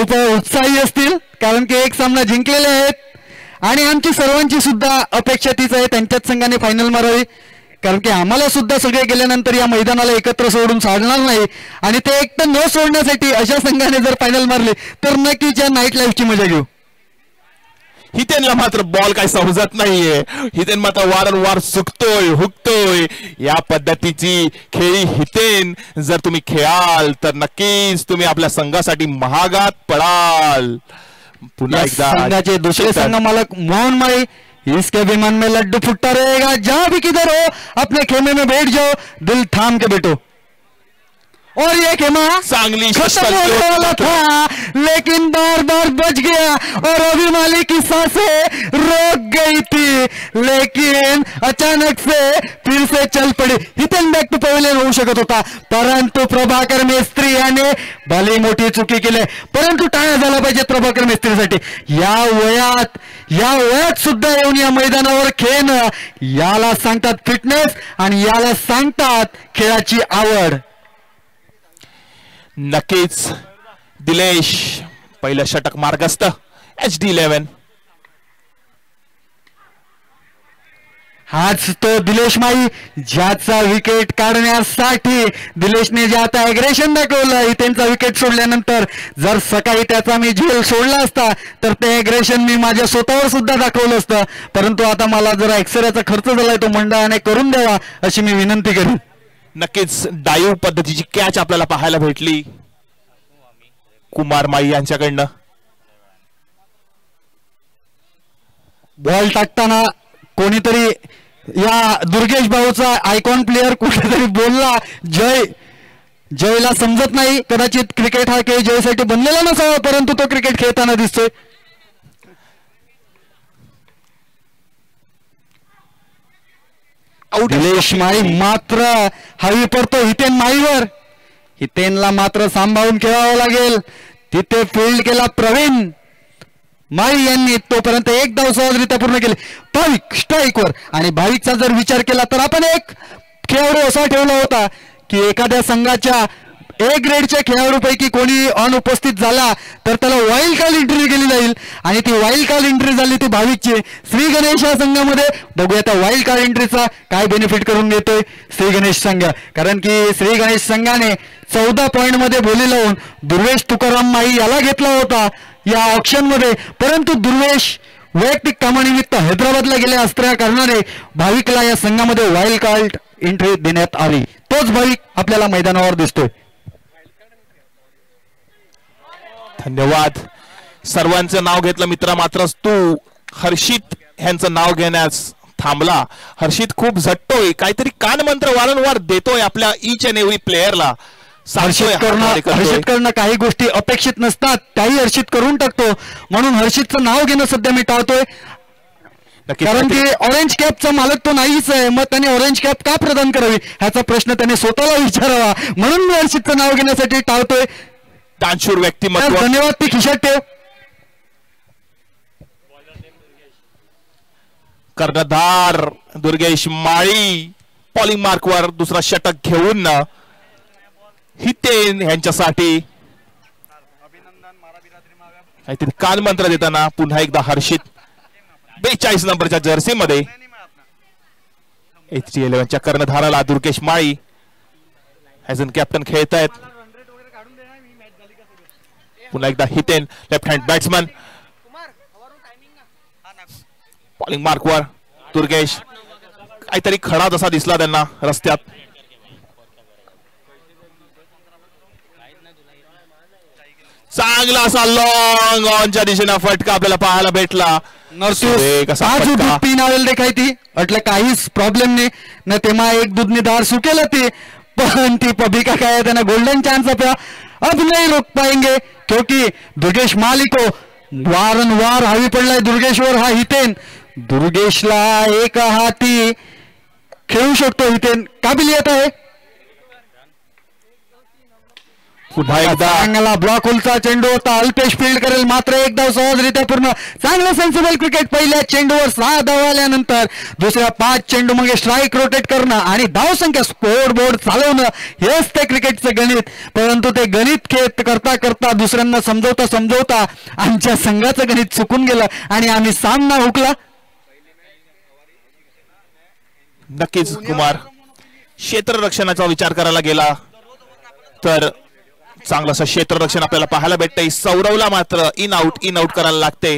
खूप उत्साही असतील, कारण की एक सामना जिंकलेले आहेत आणि आमची सर्वांची सुद्धा अपेक्षा तीच आहे त्यांच्याच संघाने फायनल मारावी, कारण की आम्हाला सुद्धा सगळे गेल्यानंतर या मैदानाला एकत्र सोडून चालणार नाही आणि ते एकटं न सोडण्यासाठी अशा संघाने जर फायनल मारली तर नक्कीच या नाईट लाईफची मजा घेऊ. हितेनला मात्र बॉल काही समजत नाहीये. हितेन मात्र वारंवार चुकतोय, हुकतोय. या पद्धतीची खेळी हितेन जर तुम्ही खेळाल तर नक्कीच तुम्ही आपल्या संघासाठी महागात पडाल. पुन्हा एकदा संघाचे दुसरे संघ मालक मोहन माळी, इसके विमान में लड्डू फुटता रहेगा, जहां भी किधर हो अपने खेमे में बैठ जाओ, दिल थाम के बैठो. और ये खेमा चांगली खत्म होने वाला था लेकिन बार बार बच गया और अभी माली की सांसें रोक गई थी, लेकिन अचानक से फिर से चल पड़ी. हितेन बॅक टू पवेलियन होऊ शकत होता, परंतु प्रभाकर मेस्त्री याने भली मोठी चुकी केली. परंतु टाळ्या झाला पाहिजे प्रभाकर मेस्त्रीसाठी. या वयात सुद्धा येऊन या मैदानावर खेळणं, याला सांगतात फिटनेस आणि याला सांगतात खेळाची आवड. नक्कीच दिलेश पहिलं षटक मार्गस्थ. HD11 हाच तो दिलेश माळी ज्याचा विकेट काढण्यासाठी दिलेशने जे आता ॲग्रेशन दाखवलं हितेनचा विकेट सोडल्यानंतर, जर सकाळी त्याचा मी झेल सोडला असता तर ते ॲग्रेशन मी माझ्या स्वतःवर सुद्धा दाखवलं असतं. परंतु आता मला जरा एक्सरेचा खर्च झालाय तो मंडळाने करून द्यावा अशी मी विनंती करेन. नक्कीच डाईव्ह पद्धतीची कॅच आपल्याला पाहायला भेटली कुमार माई यांच्याकडनं. बॉल टाकताना कोणीतरी या दुर्गेश भाऊचा आयकॉन प्लेअर कुठेतरी बोलला जयला समजत नाही. कदाचित क्रिकेट हा खेळ जयसाठी बनलेला नसावा, परंतु तो क्रिकेट खेळताना दिसतोय. दिलेश माळी मात्र हवी पडतो हितेन माळीवर. हितेनला मात्र सांभाळून खेळावं लागेल. तिथे फील्ड केला प्रवीण माळी यांनी, तोपर्यंत एक धाव सहजरित्या पूर्ण केली. भाविक स्ट्राईकवर, आणि भाविकचा जर विचार केला तर आपण एक खेळाडू असा ठेवला होता की एखाद्या संघाच्या ए ग्रेडच्या खेळाडूपैकी कोणी अनुपस्थित झाला तर त्याला वाईल्ड कार्ड एंट्री केली जाईल, आणि ती वाईल्ड कार्ड एंट्री झाली ती भाविकची. श्री गणेश या संघामध्ये बघूया त्या वाईल्ड कार्ड एंट्रीचा काय बेनिफिट करून घेतोय श्री गणेश संघ, कारण की श्री गणेश संघाने 14 पॉइंट मध्ये बोली लावून दुर्वेश तुकाराम माई याला घेतला होता या ऑप्शन मध्ये, परंतु दुर्वेश वैयक्तिक कामानिमित्त हैदराबादला गेल्या असल्या कारणाने भाविकला या संघामध्ये वाईल्ड कार्ड एंट्री देण्यात आली. तोच भाविक आपल्याला मैदानावर दिसतोय. धन्यवाद. सर्वांचं नाव घेतलं मित्रा, मात्र तू हर्षित यांचं नाव घेण्यास थांबला. हर्षित खूप झटतोय, काहीतरी कान मंत्र वारंवार देतोय आपल्या ईच अँड एव्हरी प्लेयरला. हर्षित करणं काही गोष्टी अपेक्षित नसतात त्याही हर्षित करून टाकतो, म्हणून हर्षितचं नाव घेणं सध्या मी टाळतोय. कारण की ऑरेंज कॅपचा मालक तो नाहीच आहे, मग त्याने ऑरेंज कॅप का प्रदान करावी ह्याचा प्रश्न त्याने स्वतःला विचारावा, म्हणून मी हर्षितचं नाव घेण्यासाठी टाळतोय. दानशूर व्यक्तिमत्व. धन्यवाद. ती खिशात ठेव. कर्णधार दुर्गेश माळी पॉलिंग मार्कवर दुसरा षटक घेऊन हितेन यांच्यासाठी काहीतरी कान मंत्र देताना पुन्हा एकदा हर्षित 42 नंबरच्या जर्सी मध्ये HD11च्या कर्णधाराला Durgesh Mali as an captain खेळतायत. पुन्हा एकदा Hiten left hand batsman bowling मार्कवर. दुर्गेश काहीतरी खडा जसा दिसला त्यांना रस्त्यात. चांगला असा लॉंग ऑनच्या दिशेने फटका आपल्याला पाहायला भेटला. पीन आवेल देखाई थी એટલે काहीच प्रॉब्लेम नहीं न तेमा एक दूधनी धार सुकेल थी, पण ती पबिका काय त्यांना गोल्डन चांस आप्या. अब नहीं रोक पाएंगे क्योंकि दुर्गेश माली को वारंवार हवी पडलाय दुर्गेशवर हा हितेन. दुर्गेशला एक हाती खेळू शकतो हितेन, काबिलियत आहे. पुन्हा एकदा चांगला ब्लॉक उलचा चेंडू होता. अल्पेश फील्ड करेल मात्र एक धाव सहजरित्या पूर्ण. चांगलं सेन्सिबल क्रिकेट. पहिल्या चेंडूवर 6 धाव आल्यानंतर दुसऱ्या 5 चेंडू मग स्ट्राईक रोटेट करणं आणि धावसंख्या स्कोर बोर्ड चालवणं हेच ते क्रिकेटचं गणित. परंतु ते गणित खेळ करता करता दुसऱ्यांना समजवता आमच्या संघाचं गणित चुकून गेलं आणि आम्ही सामना हुकला. नक्कीच कुमार, क्षेत्ररक्षणाचा विचार करायला गेला तर चांगलंसं क्षेत्ररक्षण आपल्याला पाहायला भेटतंय. सौरवला मात्र इन आउट करायला लागते.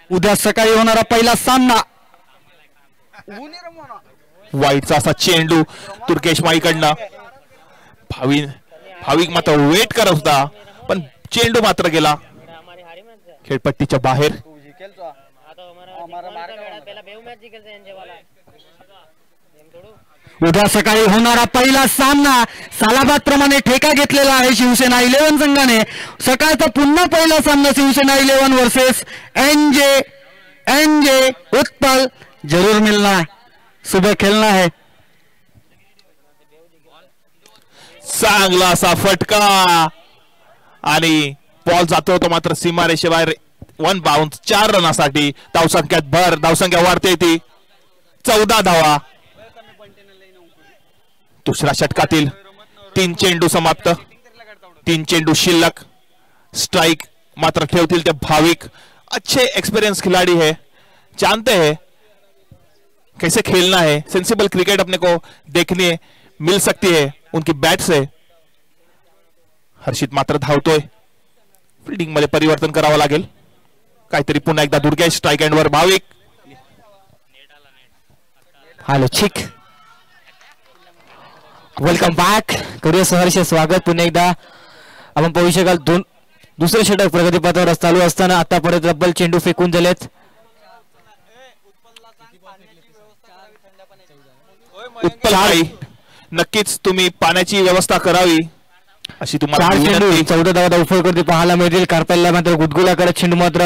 उद्या सकाळी होणारा पहिला सामना. वाईटचा असा चेंडू तुर्केश माईकडनं. भाविक मात्र वेट करत होता पण चेंडू मात्र गेला खेळपट्टीच्या बाहेर. उद्या सकाळी होणारा पहिला सामना. सालाबाद प्रमाणे ठेका घेतलेला आहे शिवसेना 11 संघाने. सकाळचा पुन्हा पहिला सामना शिवसेना 11 वर्सेस एनजे उत्पल. जरूर मिलना है, सुबह खेलना है. चांगला असा फटका आणि बॉल जातो तो मात्र सीमारेषेबाहेर. 1 बाउन्स 4 रनासाठी. धावसंख्यात भर. धावसंख्या वाढते ती 14 धावा. दुसऱ्या षटकातील 3 चेंडू समाप्त. 3 चेंडू शिल्लक. स्ट्राइक मात्र ठेवतील ते भाविक. अच्छे एक्सपीरियंस खिलाड़ी है, जानते हैं कैसे खेलना है. सेंसिबल क्रिकेट अपने को देखने मिल सकती है उनकी बॅट से. हर्षित मात्र धावतोय. फील्डिंग मध्ये परिवर्तन करावं लागेल काहीतरी. पुन्हा एकदा दुर्गेश स्ट्राइक एंड वर भाविक. हॅलो चिक, वेलकम बॅक. करूया सहर्ष स्वागत पुन्हा एकदा. आपण पाहू शकाल दुसरे षटक प्रगतीपथावर चालू असताना आतापर्यंत डबल चेंडू फेकून दिलेत. उत्पल, नक्कीच तुम्ही पाण्याची व्यवस्था करावी अशी तुम्हाला 14 धावा धावफळ करते पाहायला मिळतील. कार्पेलला मात्र गुदगुल्या करत चेंडू मात्र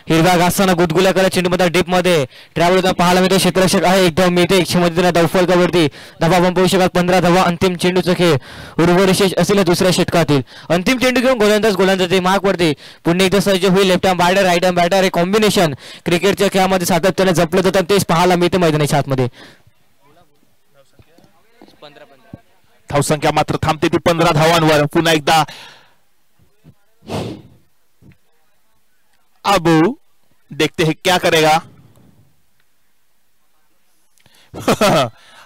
हिरव्या घासाना गुदगुल्या करत चेंडू मात्र डीप मध्ये ट्रॅव्हल होता पाहायला मिळते. क्षेत्ररक्षक आहे एकदम मिळते 100 धावफळ कवरती. धावा आपण पाहू शकाल 15 धावा. अंतिम चेंडूचा खेळ उर्वरिशेष असेल दुसऱ्या षटकातील. अंतिम चेंडू घेऊन गोलंदाज माग पडते. पुन्हा एकदा सज्ज होईल. Left hand batter right hand batter हे कॉम्बिनेशन क्रिकेटच्या खेळामध्ये सातत्याने जपलं जातं. तेच पाहायला मिळते मैदानाच्या आतमध्ये. धावसंख्या मात्र थांबते ती 15 धावांवर. पुन्हा एकदा अबू देखते हैं क्या करेगा.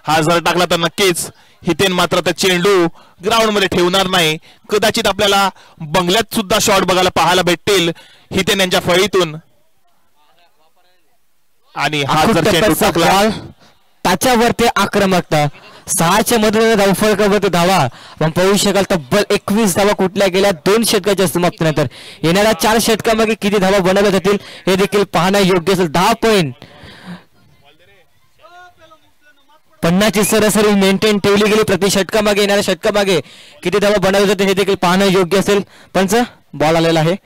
हा जर टाकला तर नक्कीच हितेन मात्र त्या चेंडू ग्राउंड मध्ये ठेवणार नाही. कदाचित आपल्याला बंगल्यात सुद्धा शॉट बघायला पाहायला भेटतील हितेन यांच्या फळीतून. आणि हा जर चेंडू टाकला त्याच्यावरती आक्रमकता 6च्या मध्ये धावफळकावरती धावा आपण पाहू शकाल. तब्बल 21 धावा कुठल्या गेल्या 2 षटकाच्या समाप्तीनंतर. येणाऱ्या 4 षटकामागे किती धावा बनवल्या जातील हे देखील पाहणं योग्य असेल. 10 पॉईंट 50ची सरासरी मेंटेन ठेवली गेली प्रति षटकामागे. येणाऱ्या षटकामागे किती धावा बनवल्या जातील हे देखील पाहणं योग्य असेल. पंच बॉल आलेला आहे.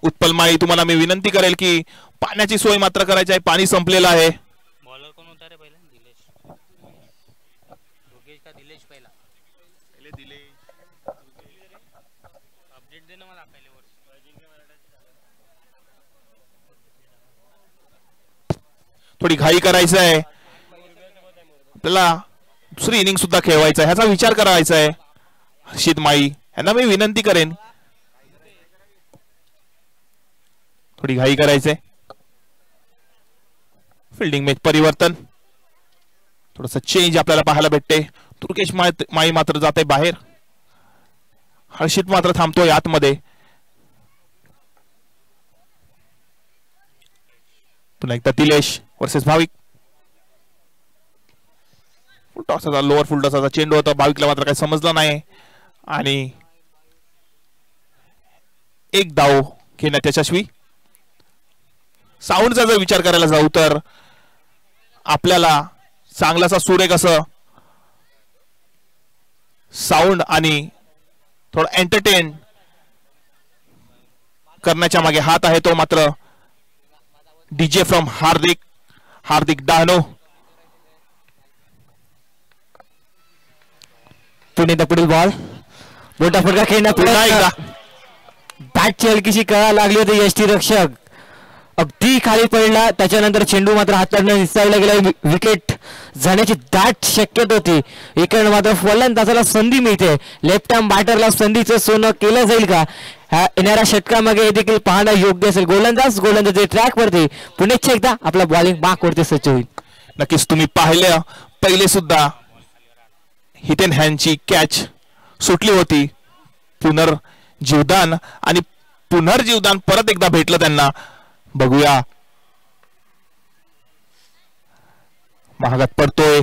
उत्पल माळी, तुम्हाला मी विनंती करेल की पाण्याची सोय मात्र करायची आहे. पाणी संपलेलं आहे. थोडी घाई करायचं आहे आपल्याला. दुसरी इनिंग सुद्धा खेळवायचं आहे ह्याचा विचार करायचा आहे. हर्षित माळी यांना मी विनंती करेन थोडी घाई करायचंय. फिल्डिंग में परिवर्तन, थोडस चेंज आपल्याला पाहायला भेटते. तुर्केश माळी मात्र जाते बाहेर. हर्षित मात्र थांबतोय आतमध्ये. पुन्हा एकदा तिलेश वर्सेस भाविक. फुलटॉसचा लोअर फुलटॉसचा चेंडू होता. भाविकला मात्र काही समजलं नाही आणि एक धाव घेण्यात यशस्वी. साऊंडचा जर विचार करायला जाऊ तर आपल्याला चांगलासा सुरेख असं साऊंड आणि थोडं एंटरटेन करण्याच्या मागे हात आहे तो मात्र डीजे फ्रॉम हार्दिक डहाणू. पुढे पुढील बॉल मोठा फटका पुन्हा एकदा. खेळण्यात बॅटची हलकीशी कळा लागली होती यष्टीरक्षक अगदी खाली पडला त्याच्यानंतर चेंडू मात्र हाताने निसटला गेला विकेट जाण्याची दाट शक्यता होती इकडे मात्र फलंदाजाला संधी मिळते लेफ्ट आर्म बॅटरला संधीचं सोनं केलं जाईल का येणाऱ्या षटकामागे हे देखील पाहणं योग्य असेल गोलंदाज ट्रॅक वरती पुन्हा एकदा आपला बॉलिंग मार्क वरती सज्ज होईल नक्कीच तुम्ही पाहिलं पहिले सुद्धा हिटेन हॅनची कॅच सुटली होती पुनर्जीवदान आणि पुनर्जीवदान परत एकदा भेटलं त्यांना बघूया महागात पडतोय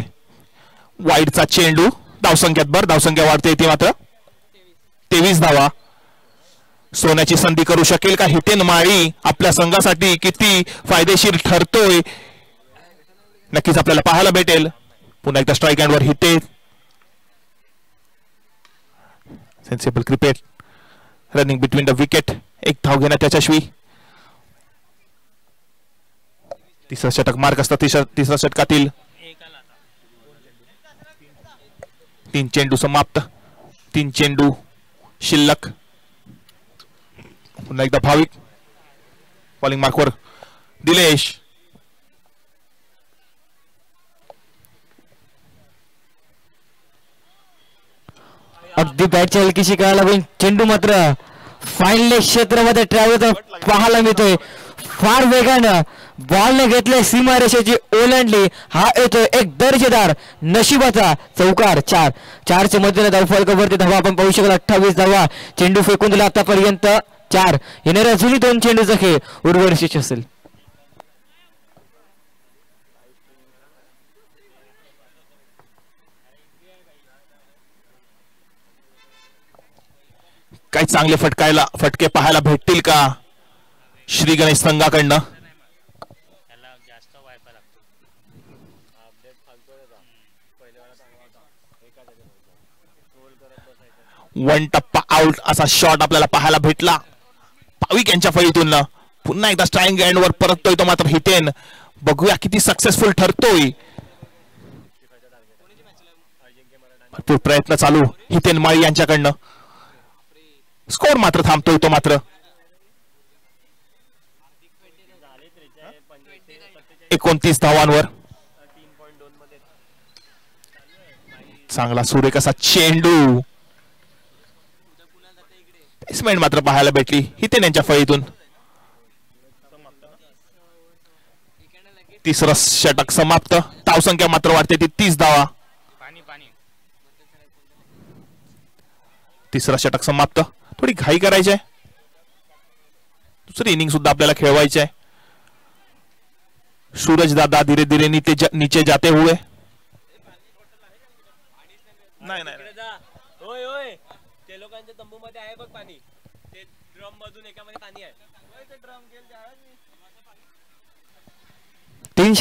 वाईडचा चेंडू धावसंख्यात धावसंख्या वाढते ती मात्र 23 धावा सोन्याची संधी करू शकेल का हितेन माळी आपल्या संघासाठी किती फायदेशीर ठरतोय नक्कीच आपल्याला पाहायला भेटेल पुन्हा एकदा स्ट्राईक हँडवर हिते sensible cricket running between the wicket एक धाव घेण्यात यशस्वी तिसरा षटक मार्क असतात तिसऱ्या षटकातील 3 चेंडू समाप्त 3 चेंडू शिल्लक पुन्हा एकदा भाविक बॉलिंग मार्कवर दिलेश अगदी बॅटची हलकीशी कळायला लागून चेंडू मात्र फाईनल क्षेत्रामध्ये ट्रॅव्हल पाहायला मिळतोय फार वेगानं बॉलने घेतले सीमारेषेची ओलांडली हा येतोय एक दर्जेदार नशिबाचा चौकार 4च्या मध्येने धावफलकावरती धावा आपण पाहू शकतो 28 धावा चेंडू फेकून दिला आतापर्यंत 4 येणाऱ्या जुनी 2 चेंडूचा खेळ उर्वरित असेल काही चांगले फटके पाहायला भेटतील का श्री गणेश संघाकडनं वन टप्पा आउट असा शॉट आपल्याला पाहायला भेटला पाविक यांच्या फळीतून पुन्हा एकदा स्ट्राईक एंडवर परततोय तो मात्र हितेन बघूया किती सक्सेसफुल ठरतोय भरपूर प्रयत्न चालू हितेन माळी यांच्याकडनं स्कोर मात्र थांबतोय तो मात्र 29 धावांवर चांगला सुरेख असा चेंडू बेसमेंट मात्र पाहायला भेटली हितेन यांच्या फळीतून तिसरं षटक समाप्त धावसंख्या मात्र वाढते ती 30 धावा तिसरं षटक समाप्त थोडी घाई करायची आहे दुसरी इनिंग सुद्धा आपल्याला खेळवायची आहे सूरज दादा धीरे धीरे नीचे जाते हुए नाही ते लोकांच्या तंबू मध्ये आहे बघ पाणी ते ड्रम मधून एकामध्ये पाणी आहे ते ड्रम गेल 3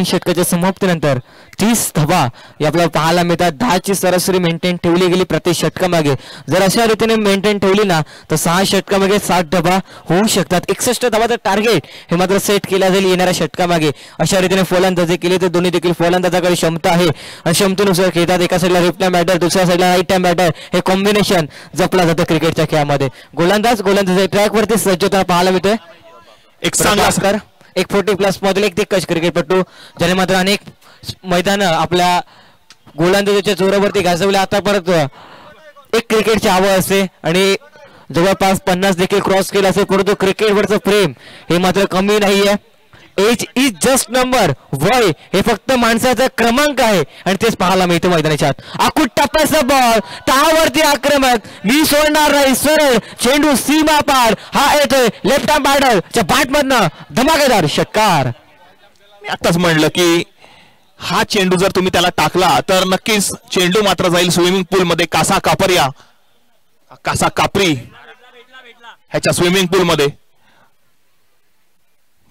षटकाच्या समाप्तीनंतर 30 धावा आपल्याला पाहायला मिळतात 10ची सरासरी मेंटेन ठेवली गेली प्रति षटकामागे जर अशा रीतीने मेंटेन ठेवली ना तर 6 षटकामागे 60 धावा होऊ शकतात 61 धावाचं टार्गेट हे मात्र सेट केला जाईल येणाऱ्या षटकामागे अशा रीतीने फलंदाजी केली तर दोन्ही देखील फलंदाजाकडे क्षमता आहे आणि क्षमतेनुसार खेळतात एका साईडला लेफ्ट हँड बॅटर दुसऱ्या साईडला राईट हँड बॅटर हे कॉम्बिनेशन जपला जातं क्रिकेटच्या खेळामध्ये गोलंदाज ट्रॅकवरती सज्जता पाहायला मिळते एक चांगला 140+ मधील एक दिग्गज क्रिकेटपटू ज्याने मात्र अनेक मैदान आपल्या गोलंदाजीच्या जोरावरती गाजवले आता परत एक क्रिकेटची आवड असते आणि जवळपास 50 देखील क्रॉस केला असेल परंतु क्रिकेटवरचं प्रेम हे मात्र कमी नाहीये एज इज जस्ट नंबर वय हे फक्त माणसाचा क्रमांक आहे आणि तेच पाहायला मिळतं मैदानाच्या आत आकुट टप्प्याचा बॉल टावरती आक्रमक मी सोडणार नाही सरळ चेंडू सीमा पार हा येतोय लेफ्ट हँड बॅटरच्या बॅटमधनं धमाकेदार षटकार आताच म्हणलं की हा चेंडू जर तुम्ही त्याला टाकला तर नक्कीच चेंडू मात्र जाईल स्विमिंग पूल मध्ये कासा कापरी ह्याच्या स्विमिंग पूल मध्ये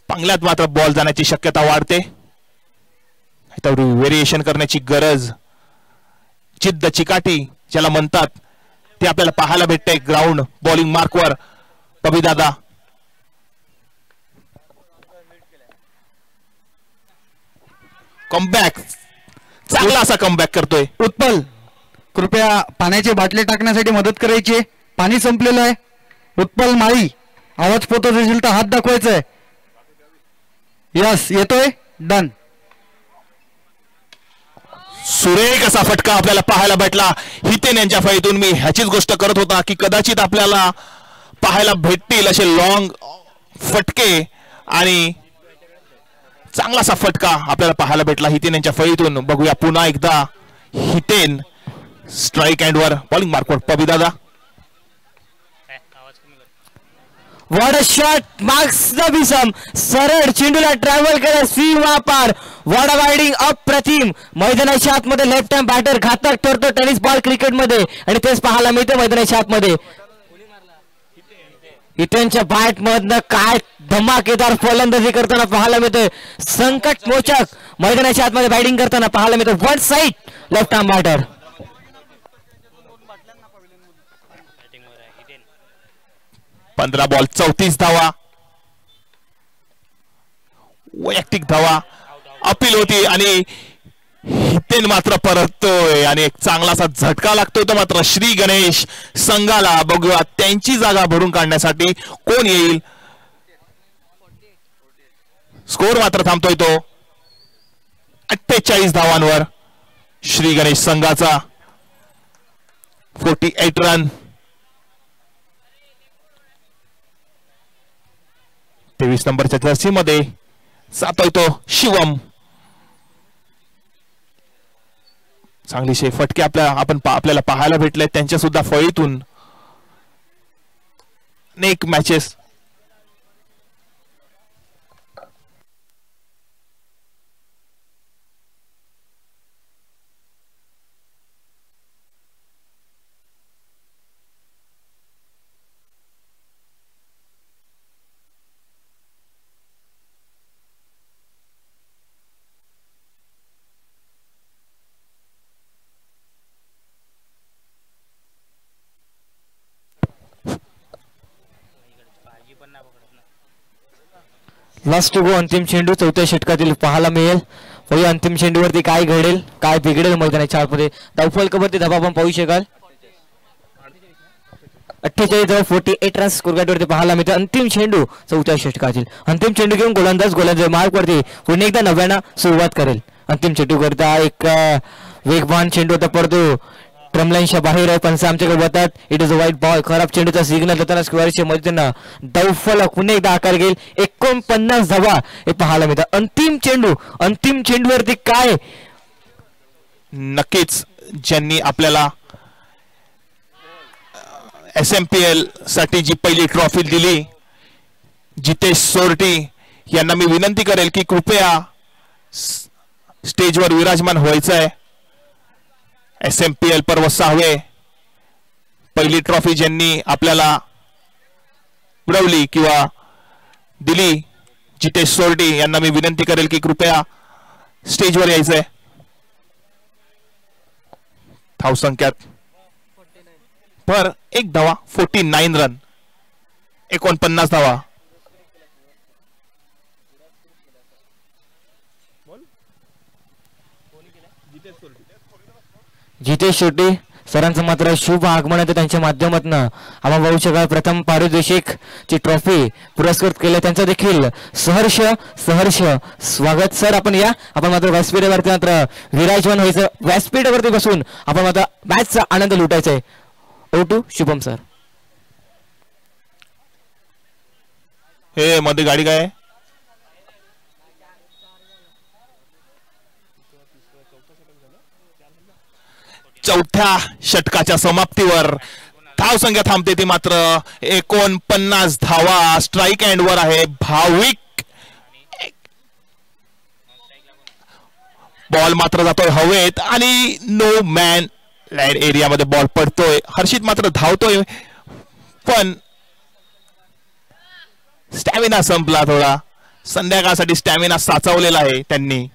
पांगल्यात मात्र बॉल जाण्याची शक्यता वाढते व्हेरिएशन करण्याची गरज जिद्द चिकाटी ज्याला म्हणतात ते आपल्याला पाहायला भेटतंय ग्राउंड बॉलिंग मार्कवर पबीदादा कमबॅक चांगला असा कमबॅक करतोय उत्पल कृपया पाण्याची बाटली टाकण्यासाठी मदत करायची. पाणी संपलेलं आहे. उत्पल माळी आवाज पोहोचत असेल तर हात दाखवायचा आहे. यस येतोय. डन. सुरेख असा फटका आपल्याला पाहायला भेटला हितेन यांच्या फळीतून. मी ह्याचीच गोष्ट करत होता की कदाचित आपल्याला पाहायला भेटतील असे लॉंग फटके आणि चांगलासा फटका आपल्याला पाहायला भेटला हितेन यांच्या फळीतून. बघूया पुन्हा एकदा हितेन स्ट्राईक एंड वर बॉलिंग मार्कवर. पबी दादा what a shot marks the बिसम. सरळ चेंडूला ट्रॅव्हल केलं सीमा पार. व्हॉट अ बाइडिंग अप्रतिम. मैदानाच्या आतमध्ये लेफ्ट हँड बॅटर घातक ठरतो टेनिस बॉल क्रिकेटमध्ये आणि तेच पाहायला मिळते मैदानाच्या आतमध्ये. हितेनच्या बॅट मधनं काय धमाकेदार फलंदाजी करताना पाहायला मिळते. संकट मोचक मैदानाच्या आतमध्ये बॅटिंग करताना पाहायला मिळते. One side left hand batter. 15 ball 34 धावा. वैयक्तिक धावा अपील होती आणि हितेन मात्र परततोय आणि एक चांगलासा झटका लागतोय तो मात्र श्री गणेश संघाला. बघूया त्यांची जागा भरून काढण्यासाठी कोण येईल. स्कोर मात्र थांबतोय तो 48 धावांवर श्री गणेश संघाचा. 48 रन. 23 नंबरच्या जर्सी मध्ये जातोय तो शिवम. चांगलीशे फटके आपल्याला पाहायला भेटले त्यांच्या सुद्धा फळीतून. अनेक मॅचेस लास्ट गो. अंतिम चेंडू चौथ्या षटकातील पाहायला मिळेल. पाहूया अंतिम चेंडूवरती काय घडेल काय बिघडेल मैदानाच्या आतमध्ये. धावफलकावरती धावा आपण पाहू शकाल. 48 48 रन्स स्कोरकार्डवरती पाहायला मिळते. अंतिम चेंडू चौथ्या षटकातील. अंतिम चेंडू घेऊन गोलंदाज मार्कवरती पुन्हा एकदा नव्यानं सुरुवात करेल. अंतिम चेंडू करता एक वेगवान चेंडू होता परंतु ट्रमलाईनच्या बाहेर आहे. पंच आमच्याकडे बघतात इट इज अ वाईट बॉल. खराब चेंडूचा सिग्नल देताना स्क्वेअरच्या मदतीनं धावफलक पुन्हा एकदा आकार घेईल. 49 धावा हे पाहायला मिळतात. अंतिम चेंडूवरती काय. नक्कीच ज्यांनी आपल्याला SMPL साठी जी पहिली ट्रॉफी दिली जितेश सोरटी यांना मी विनंती करेल की कृपया स्टेजवर विराजमान व्हायचं आहे. SMPL पर्व 6वे पहिली ट्रॉफी ज्यांनी आपल्याला मिळवली किंवा दिली जितेश सोरटी यांना मी विनंती करेल की कृपया स्टेजवर यायचंय. धावसंख्यात पर एक धावा 49 रन 49 धावा. जितेश शेट्टी सरांचं मात्र शुभ आगमन आहे. त्यांच्या माध्यमातून आपण पाहू शकाल प्रथम पारितोषिक ची ट्रॉफी पुरस्कृत केले. त्यांचं देखील सहर्ष स्वागत सर. आपण या आपण मात्र व्यासपीठावरती मात्र विराजमान व्हायचं. व्यासपीठावरती बसून आपण मात्र मॅचचा आनंद लुटायचा आहे. O2 Shubham sir. हे मध्ये गाडी काय चौथ्या षटकाच्या समाप्तीवर धावसंख्या थांबते ती मात्र 49 धावा. स्ट्राईक एंड वर आहे भाविक. बॉल मात्र जातोय हवेत आणि नो मॅन लँड एरियामध्ये बॉल पडतोय. हर्षित मात्र धावतोय पण स्टॅमिना संपला. थोडा संध्याकाळसाठी स्टॅमिना साचवलेला आहे त्यांनी.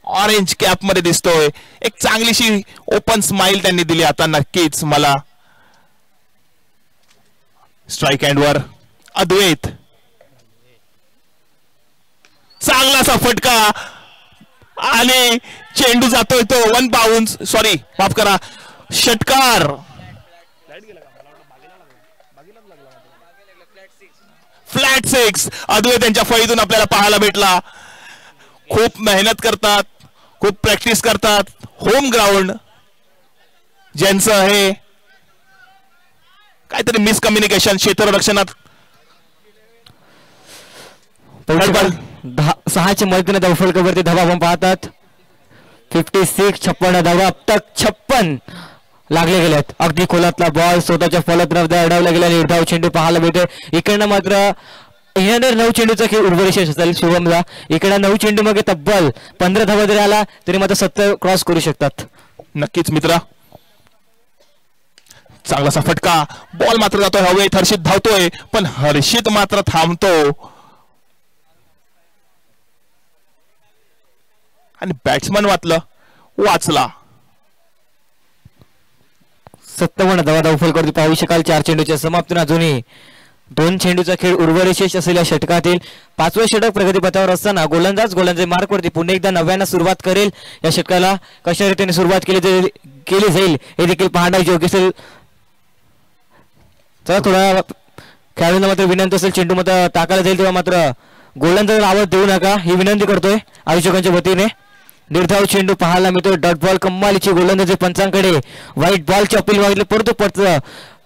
ऑरेंज कॅप मध्ये दिसतोय. एक चांगलीशी ओपन स्माइल त्यांनी दिली. आता नक्कीच मला स्ट्राईक एंड वर अद्वैत चांगलासा फटका आणि चेंडू जातोय तो वन बाउन्स. सॉरी माफ करा षटकार. फ्लॅट सिक्स अद्वैत यांच्या फळीतून आपल्याला पाहायला भेटला. खूप मेहनत करतात, खूप प्रॅक्टिस करतात. होम ग्राउंड ज्यांचं आहे, काहीतरी मिसकम्युनिकेशन क्षेत्ररक्षणात. 6च्या मदतीने धावफलकावरती धावा आपण पाहतात. 56 56 धावा अब तक 56 लागले गेलेत. अगदी खोलातला बॉल स्वतःच्या फलंदाजाने अडवला गेला. निर्धाव चेंडू पाहायला मिळते. इकडनं मात्र 9 चेंडूचा खेळ उर्वरित असेल शुभमला. इकडे 9 चेंडू मध्ये तब्बल 15 धावा जरी आला तरी मात्र 70 क्रॉस करू शकतात. नक्कीच मित्रा, चांगलासा फटका. बॉल मात्र जातोय हवेत. हर्षित धावतोय पण हर्षित मात्र थांबतो आणि बॅट्समन वाचला. 57 धावा धावफलकावरती पाहू शकाल. 4 चेंडूच्या समाप्तीने अजूनही 2 चेंडूचा खेळ उर्वरित असलेल्या षटकातील 5वे षटक प्रगतीपथावर असताना गोलंदाज मार्कवरती पुन्हा एकदा 9व्यानं सुरुवात करेल. या षटकाला कशा रीतीने सुरुवात केली जाईल हे देखील पाहणं योग्य असेल. चला, थोडा खेळाडूंना मात्र विनंती असेल, चेंडू मात्र टाकायला जाईल तेव्हा मात्र गोलंदाजाला आवाज देऊ नका ही विनंती करतोय आयोजकांच्या वतीने. निर्धाव चेंडू पाहायला मिळतो. डॉट बॉल कमालीची गोलंदाजी पंचांकडे. व्हाईट बॉलची अपील मागितली परंतु परत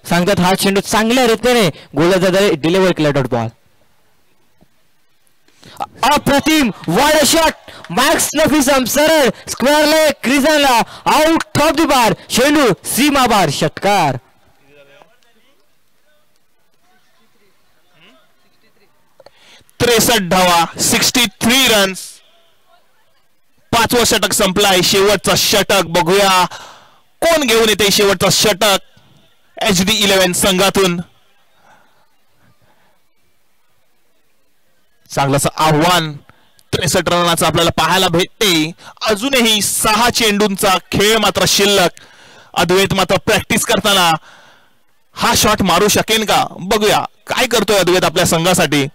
सांगतात हा चेंडू चांगल्या रीतीने गोलंदाजाने डिलिव्हर केला. डॉट बॉल अप्रतिम. What shot. मॅक्स नफिसम सरळ स्क्वेअर लेग क्रिजनला आउट ऑफ द बार. चेंडू सीमा बार. षटकार. 63 धावा 63 रन्स. 5वं षटक संपलाय. शेवटचं षटक बघूया कोण घेऊन येते शेवटचं षटक HD11 संघातून. चांगलंच आव्हान 63 रनाचं आपल्याला पाहायला भेटते. अजूनही 6 चेंडूंचा खेळ मात्र शिल्लक. अद्वैत मात्र प्रॅक्टिस करताना हा शॉट मारू शकेन का बघूया काय करतोय अद्वैत आपल्या संघासाठी.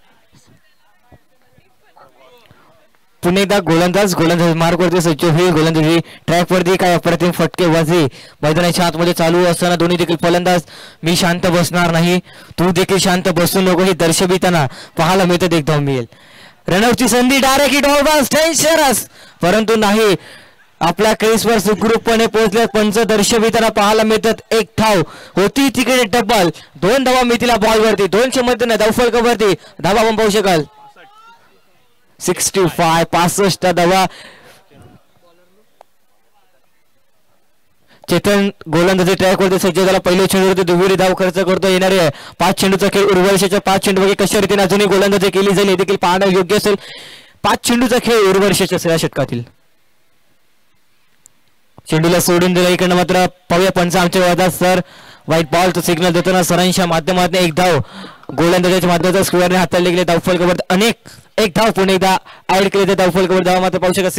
पुन्हा एकदा गोलंदाज मार्कवरती सज्ज होईल. गोलंदाजी ट्रॅकवरती काय अप्रतिम फटकेबाजी मैदानाच्या आतमध्ये चालू असताना दोन्ही देखील फलंदाज मी शांत बसणार नाही, तू देखील शांत बसू नको हे दर्शविताना पाहायला मिळतं. देखभाल मिळेल. रनआउटची संधी डायरेक्ट हिट ऑलबाउंस डेंजरस परंतु नाही. आपल्या क्रीजवर सुखरूपपणे पोहोचले. पंच दर्शविताना पाहायला मिळतात. 1 धाव होती तिकडे डबल. 2 धावा मिळतील बॉलवरती. 200 मध्ये धावफलकावरती धावा आपण पाहू शकाल. 65 धावा. चेतन गोलंदाजी ट्रॅकवरती सज्ज झाला. पहिल्या चेंडूवरती दुहेरी धाव खर्च करतो. येणारे 5 चेंडूचा खेळ उर्वरित 5 चेंडू कशा रीतीने अजूनही गोलंदाजी केली जाईल हे देखील पाहणं योग्य असेल. 5 चेंडूचा खेळ उर्वरित असेल या षटकातील. चेंडूला सोडून दिला. इकडनं मात्र पाहूया पंच आमच्या वादात सर व्हाईट बॉलचं सिग्नल देताना सरांच्या माध्यमातून 1 धाव गोलंदाजाच्या माध्यमातून स्क्वेअरने हाताळले गेले. धावफलकावर अनेक 1 धाव पुन्हा एकदा ऍड केले. ते धावफलकावर धावा मात्र पाहू शका.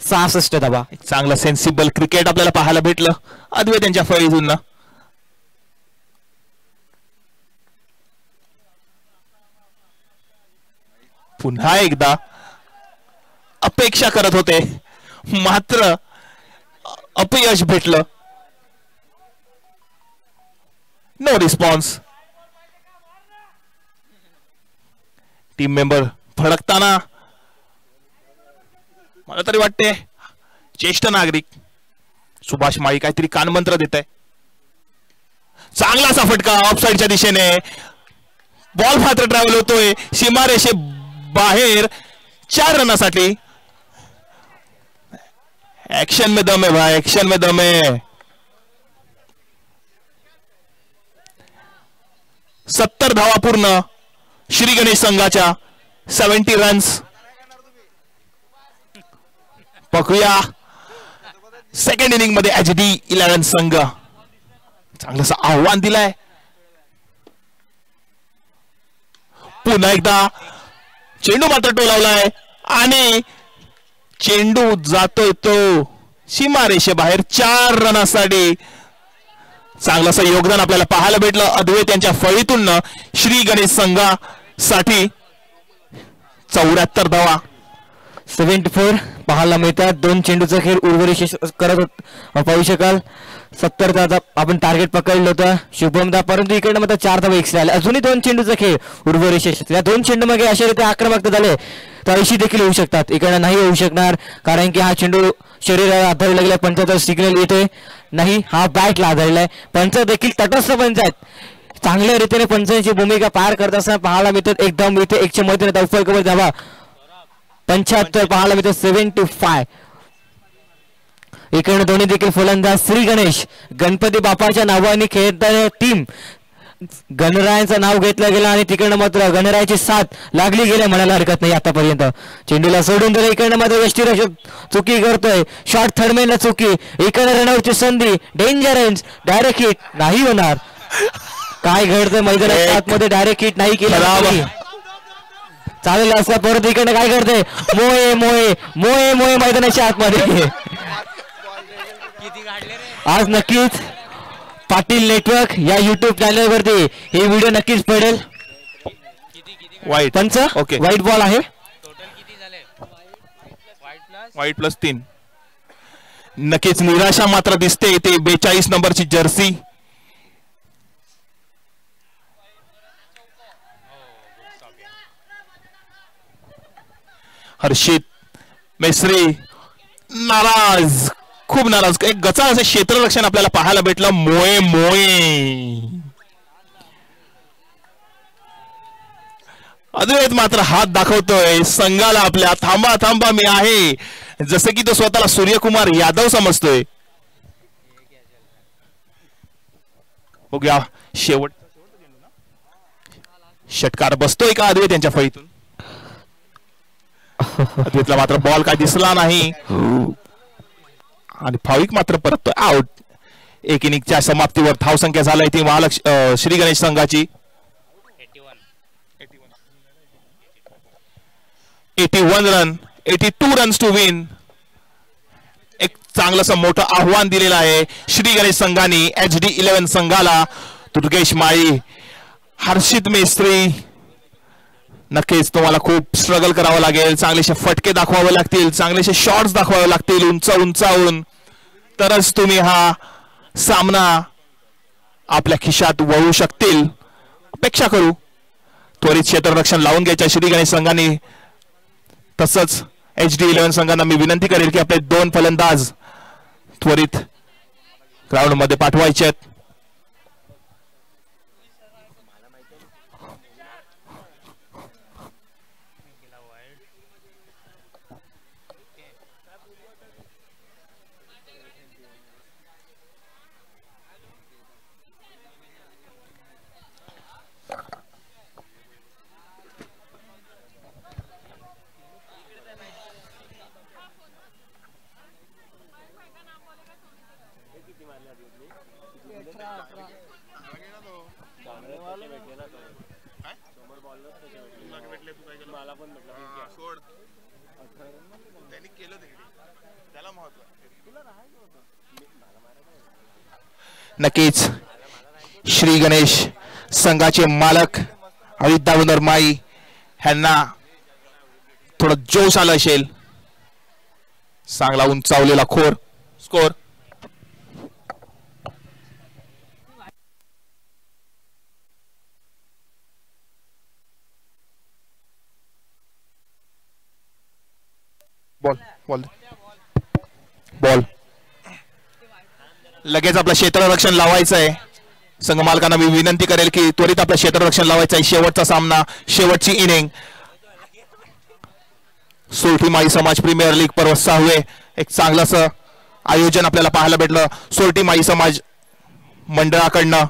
66 धावा. चांगलं सेन्सिबल क्रिकेट आपल्याला पाहायला भेटलं अद्वैत यांच्या फळीतून. पुन्हा एकदा अपेक्षा करत होते मात्र अपयश भेटलं. No response. टीम मेंबर फडकताना मला तरी वाटते ज्येष्ठ नागरिक सुभाष माळी काहीतरी कानमंत्र देत आहे. चांगलासा फटका ऑफसाईडच्या दिशेने. बॉल मात्र ट्रॅव्हल होतोय सीमारेषे बाहेर 4 रनासाठी. एक्शन में दम है भाई, एक्शन में दम है. 70 धावा पूर्ण श्री गणेश संघाच्या. 70 रन्स. बघूया सेकंड इनिंग मध्ये HD11 संघ चांगलंसं आव्हान दिलंय. पुन्हा एकदा चेंडू मात्र टोलावलाय आणि चेंडू जातोय तो सीमारेषेबाहेर 4 रनासाठी. चांगलंसं योगदान आपल्याला पाहायला भेटलं अद्वैत यांच्या फळीतून. श्री गणेश संघासाठी 74 धावा. 74 पाहायला मिळतात. 2 चेंडूचा खेळ उर्वरित करत पाहू शकाल. 70 धावा आपण टार्गेट पकडलं होतं शुभमदा, परंतु इकडनं मात्र 4 धावा एक्स्ट्रा आले. अजूनही 2 चेंडूचा खेळ उर्वरित या 2 चेंडू मागे अशा रीती आक्रमक झाले तर 80 देखील होऊ शकतात. इकडनं नाही होऊ शकणार कारण की हा चेंडू शरीराला आधारला गेला. पंचाचा सिग्नल येतोय नाही, हा बॅटला आधारलाय. पंच देखील तटस्थ पंच आहेत. चांगल्या रीतीने पंचांची भूमिका पार करत असताना पाहायला मिळतात. एकदम इथे 100 मध्ये धावफलकावर धावा 75 पाहायला मिळतात. 75. इकडे दोन्ही देखील फलंदाज श्री गणेश गणपती बाप्पाच्या नावाने खेळताना टीम गणरायांचं नाव घेतलं गेलं आणि तिकडनं मात्र गणरायाची साथ लागली गेली म्हणायला हरकत नाही. आतापर्यंत चेंडूला सोडून दिलं. इकडनं मात्र यष्टीरक्षक चुकी करतोय. शॉर्ट थर्डमॅनला चुकी. इकडे रनआउटची संधी. डेंजर एंड डायरेक्ट हिट नाही होणार. काय घडतंय मैदानाच्या आतमध्ये? डायरेक्ट हिट नाही केलं चालेल असं. परत इकडे काय करते मोये मोये मोये मोये मैदानाच्या आतमध्ये. आज नक्कीच पाटील नेटवर्क या युट्यूब चॅनल वरती हे व्हिडिओ नक्कीच पडेल. वाईट पंच ओके. वाईट बॉल आहे. वाईट प्लस 3. नक्कीच निराशा मात्र दिसते. ते 42 नंबरची जर्सी हर्षित मेस्त्री नाराज, खूप नाराज. एक गचा असं क्षेत्ररक्षण आपल्याला पाहायला भेटलं. मोये मोये अद्वैत मात्र हात दाखवतोय संघाला आपल्या. थांबा थांबा मी आहे, जसं की तो स्वतःला सूर्यकुमार यादव समजतोय. बघूया शेवट षटकार बसतोय का अद्वैत यांच्या फळीतून. अद्वैतला मात्र बॉल काय दिसला नाही आणि भाविक मात्र परत आउट. 1 इनिंगच्या समाप्तीवर धावसंख्या झाली ती महालक्ष्मी श्री गणेश संघाची 81 रन. 82 runs to win. एक चांगलंसं मोठं आव्हान दिलेलं आहे श्री गणेश संघाने HD11 संघाला. दुर्गेश माळी, हर्षित मेस्त्री, नक्कीच तुम्हाला खूप स्ट्रगल करावं लागेल. चांगलेसे फटके दाखवावे लागतील, चांगलेसे शॉट्स दाखवावे लागतील उंचावून, तरच तुम्ही हा सामना आपल्या खिशात वळू शकतील. अपेक्षा करू. त्वरित क्षेत्ररक्षण लावून घ्यायच्या श्री गणेश संघाने. तसंच HD11 संघांना मी विनंती करेल की आपले 2 फलंदाज त्वरित ग्राउंड मध्ये पाठवायचे आहेत. नक्कीच श्री गणेश संघाचे मालक अमित दामोदर माई ह्यांना थोडं जोश आला असेल. चांगला उंचावलेला स्कोर. बॉल लगेच आपलं क्षेत्ररक्षण लावायचं आहे. संघ मालकांना मी विनंती करेल की त्वरित आपलं क्षेत्ररक्षण लावायचं आहे. शेवटचा सामना, शेवटची इनिंग. सोरठी माई समाज प्रीमियर लीग पर्व 6वे एक चांगलंसं आयोजन आपल्याला पाहायला भेटलं सोरठी माई समाज मंडळाकडनं.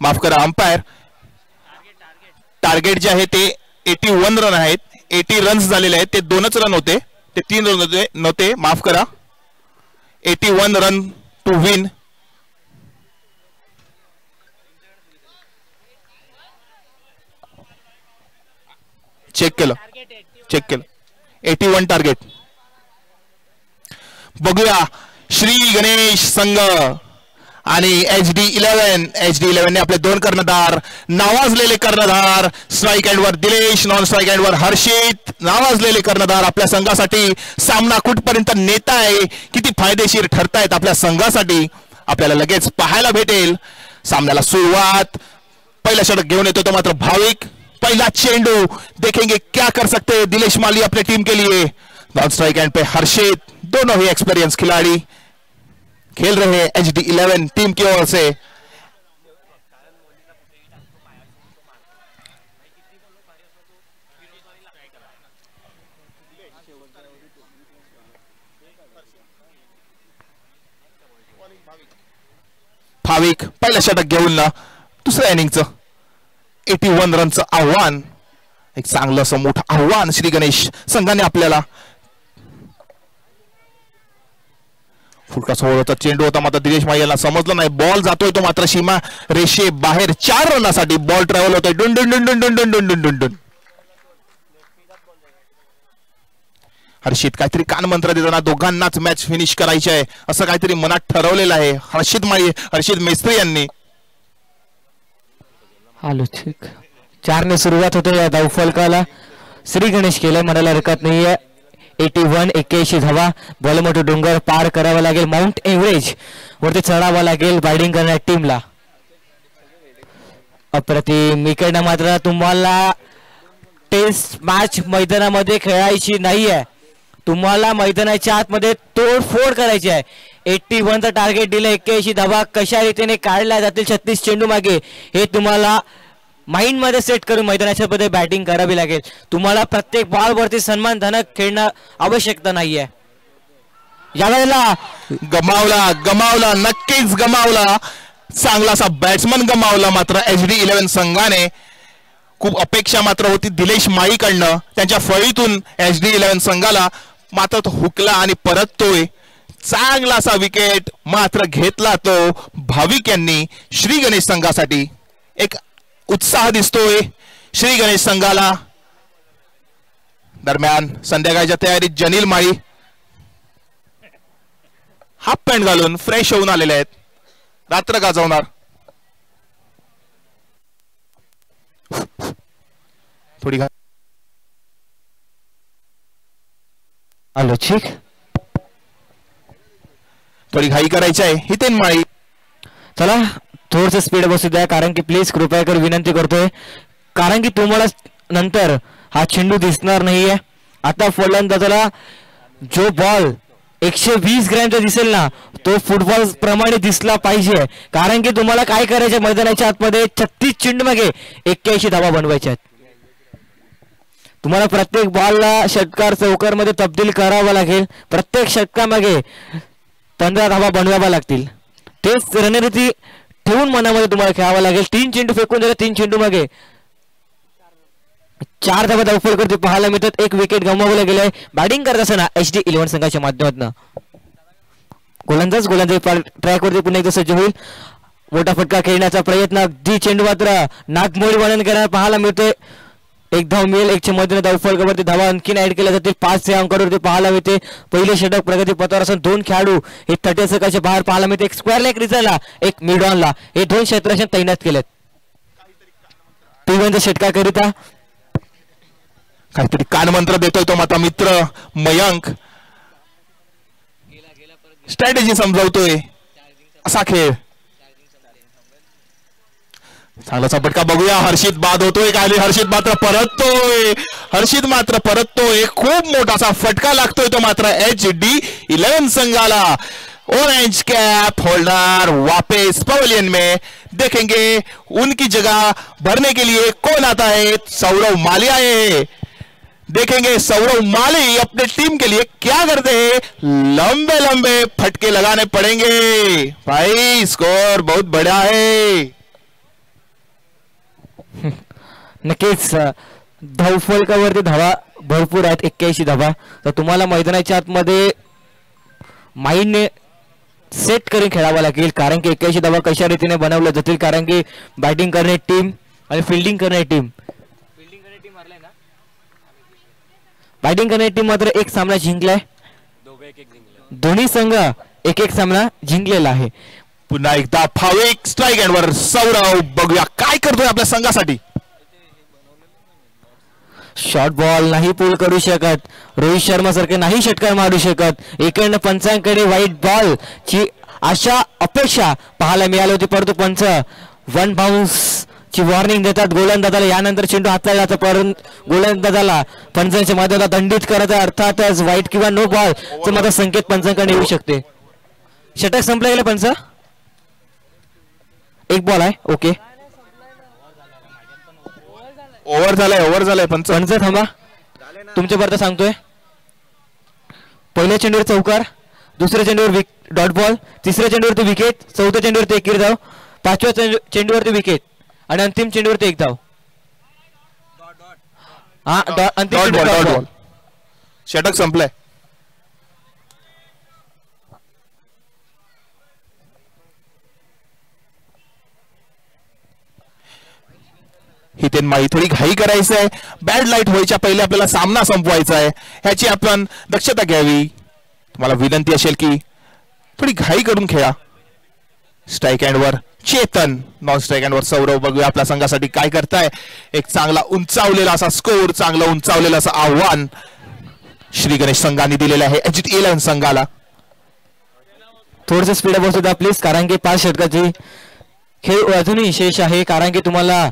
माफ करा अंपायर. टार्गेट जे आहे ते 81 रन आहेत. 80 रन्स झालेले आहेत. ते 2च रन होते, ते 3 रन नव्हते. माफ करा. 81 रन टू विन. चेक केलं 81 टार्गेट. बघूया श्री गणेश संघ आणि HD11 ने आपले दोन कर्णधार, नावाजलेले कर्णधार, स्ट्राईक एंडवर दिलेश, नॉन स्ट्राईक एंडवर हर्षित, नावाजलेले कर्णधार आपल्या संघासाठी सामना कुठपर्यंत नेताय, किती फायदेशीर ठरतायत आपल्या संघासाठी आपल्याला लगेच पाहायला भेटेल. सामन्याला सुरुवात पहिला षटक घेऊन येतो तो मात्र भाविक. पहला चेंडू, देखेंगे क्या कर सकते हैं दिलेश माली अपने टीम के लिए. नॉन स्ट्राइक एंड पे हर्षित, दोनों ही एक्सपीरियंस खिलाड़ी खेल रहे हैं HD11 टीम की ओर से. भाविक पहिल्या षटक घेऊन ना दुसऱ्या इनिंगचं 81 रनचं आव्हान, एक चांगलं असं मोठं आव्हान श्री गणेश संघाने आपल्याला. फुलका सोहळ्याचा चेंडू होता मात्र दिनेश माई यांना समजलं नाही. बॉल जातोय तो मात्र सीमा रेषे बाहेर 4 रनासाठी बॉल ट्रॅव्हल होतोय. डुन डुन डुन डुन डुन डुन डुन डुन डुन डुन. हर्षित काहीतरी कानमंत्र देताना दोघांनाच मॅच फिनिश करायची आहे असं काहीतरी मनात ठरवलेलं आहे हर्षित मेस्त्री यांनी. आलो ठीक. 4 ने सुरुवात होते या धावफलकाला. श्री गणेश केलं म्हणायला हरकत नाहीये. 81 धावा. बॉलमोठे डोंगर पार करावा लागेल, माउंट एव्हरेज वरती चढावं लागेल बॅटिंग करणाऱ्या टीमला. अप्रतिम. इकडनं मात्र तुम्हाला टेस्ट मॅच मैदानामध्ये खेळायची नाहीये, तुम्हाला मैदानाच्या आतमध्ये तोडफोड करायची आहे. 81चं टार्गेट दिलं. 81 धावा कशा रीतीने काढल्या जातील 36 चेंडू मागे हे तुम्हाला माइंड मध्ये सेट करून मैदानाच्या मध्ये बॅटिंग करावी लागेल. तुम्हाला प्रत्येक बॉल वरती सन्मानजनक खेळणं आवश्यकता नाहीये. यावेळेला गमावला नक्कीच गमावला. चांगलासा बॅट्समन गमावला मात्र HD11 संघाने. खूप अपेक्षा मात्र होती दिलेश माईकडनं, त्यांच्या फळीतून HD11 संघाला मात्र तो हुकला आणि परततोय. चांगलासा विकेट मात्र घेतला तो भाविक यांनी श्री गणेश संघासाठी. एक उत्साह दिसतोय श्री गणेश संघाला. दरम्यान संध्याकाळच्या तयारीत जनील माळी हाफ पॅन्ट घालून फ्रेश होऊन आलेले आहेत. रात्र गाजवणार. थोडी आलो ठीक. थोडी घाई करायची आहे हितेन माळी. चला थोडस स्पीड बसू द्या, कारण की प्लीज कृपया कर विनंती करतोय, कारण की तुम्हाला नंतर हा चेंडू दिसणार नाहीये. आता फलंदाजाला जो बॉल 120 ग्रॅमचा दिसेल ना तो फुटबॉल प्रमाणे दिसला पाहिजे, कारण की तुम्हाला काय करायचं मैदानाच्या आतमध्ये 36 चेंडू मागे 81 धावा बनवायच्या आहेत. तुम्हाला प्रत्येक बॉलला षटकार चौकार मध्ये तब्दील करावा लागेल. प्रत्येक षटकामागे 15 धावा बनवाव्या लागतील. तेच रणनीती ठेवून मनामध्ये तुम्हाला खेळावं लागेल. 3 चेंडू फेकून दिले, 3 चेंडू मागे 4 धावा धावफल करते पाहायला मिळतात. 1 विकेट गमावलं गेलंय बॅटिंग करत असताना HD11 संघाच्या माध्यमातून. गोलंदाज ट्रॅकवरती पुन्हा एकदा सज्ज होईल. मोठा फटका खेळण्याचा प्रयत्न, अगदी चेंडू मात्र नागमोडी वर्णन करणार पाहायला मिळतोय. 1 धाव मिळेल. 1च्या मधून धावफलकावरती धावा आणखीन ऍड केल्या जातील. 5 अंकावरती पाहायला मिळते. पहिले षटक प्रगती पथावर असून 2 खेळाडू हे 30 सेकंदाच्या बाहेर पाहायला मिळते. 1 स्क्वेअर लेग रिझलला, 1 मिड ऑनला हे 2 क्षेत्ररक्षण तैनात केलेत. P1च्या षटकाकरिता काहीतरी कानमंत्र देतोय तो माता मित्र मयंक. स्ट्रॅटेजी समजावतोय. असा खेळ. चांगलाचा फटका बघूया. हर्षित बाद होतोय का? हर्षित मात्र परततोय. खूप मोठासा फटका लागतोय तो मात्र HD11 संघाला. ऑरेंज कैप होल्डर वापस पवेलियन में. देखेंगे उनकी जगह भरने के लिए कौन आता है. सौरव माली आए. देखेंगे सौरव माली अपने टीम के लिए क्या करते हैं. लंबे लंबे फटके लगाने पड़ेंगे भाई. स्कोर बहुत बड़ा है. नक्कीच धावफलकावरती धावा भरपूर आहेत. 81 धावा. तर तुम्हाला मैदानाच्या आतमध्ये माइंडने सेट करून खेळावं लागेल, कारण की 81 धावा कशा रीतीने बनवल्या जातील, कारण की बॅटिंग करणारी टीम आणि फिल्डिंग करणारी टीम बॅटिंग करणारी टीम मात्र 1 सामना जिंकलाय. दोन्ही संघ एक एक सामना जिंकलेला आहे. पुन्हा एकदा भाविक स्ट्राईक एंड वर सौरव. बघूया काय करतोय आपल्या संघासाठी. शॉर्ट बॉल नाही पूल करू शकत. रोहित शर्मा सारखे नाही षटकार मारू शकत. इकडनं पंचांकडे वाईट बॉल ची अशा अपेक्षा पाहायला मिळाली होती, परंतु पंच वन बाउन्स ची वॉर्निंग देतात गोलंदाजाला. यानंतर चेंडू हाताला जातो, परंतु गोलंदाजाला पंचांच्या माध्यमातून दंडित करत अर्थातच वाईट किंवा नो बॉल चा माझा संकेत पंचांकडे येऊ शकते. षटक संपलं गेलं पंच. एक बॉल आहे. ओके ओव्हर झालाय पंच. थांबा, तुमच्या परत सांगतोय. पहिल्या चेंडूवर चौकार, दुसऱ्या चेंडूवर डॉट बॉल, तिसऱ्या चेंडूवरती विकेट, चौथ्या चेंडूवरती एक धाव, पाचव्या चेंडूवरती विकेट आणि अंतिम चेंडूवरती एक धाव. अंतिम बॉल. षटक संपलंय. हितेन माई थोडी घाई करायचं आहे. बॅड लाईट व्हायच्या पहिले आपल्याला सामना संपवायचा आहे, ह्याची आपण दक्षता घ्यावी. तुम्हाला विनंती असेल की थोडी घाई करून खेळा. स्ट्राईक एंडवर चेतन, नॉन स्ट्राईक एंडवर सौरव. बघूया आपल्या संघासाठी काय करताय. एक चांगला उंचावलेला असा स्कोर, चांगला उंचावलेला असं आव्हान श्री गणेश संघाने दिलेलं आहे HT11 संघाला. थोडस स्पीड अप सुद्धा प्लीज, कारण की 5 षटकाची खेळ अजूनही शेष आहे. कारण की तुम्हाला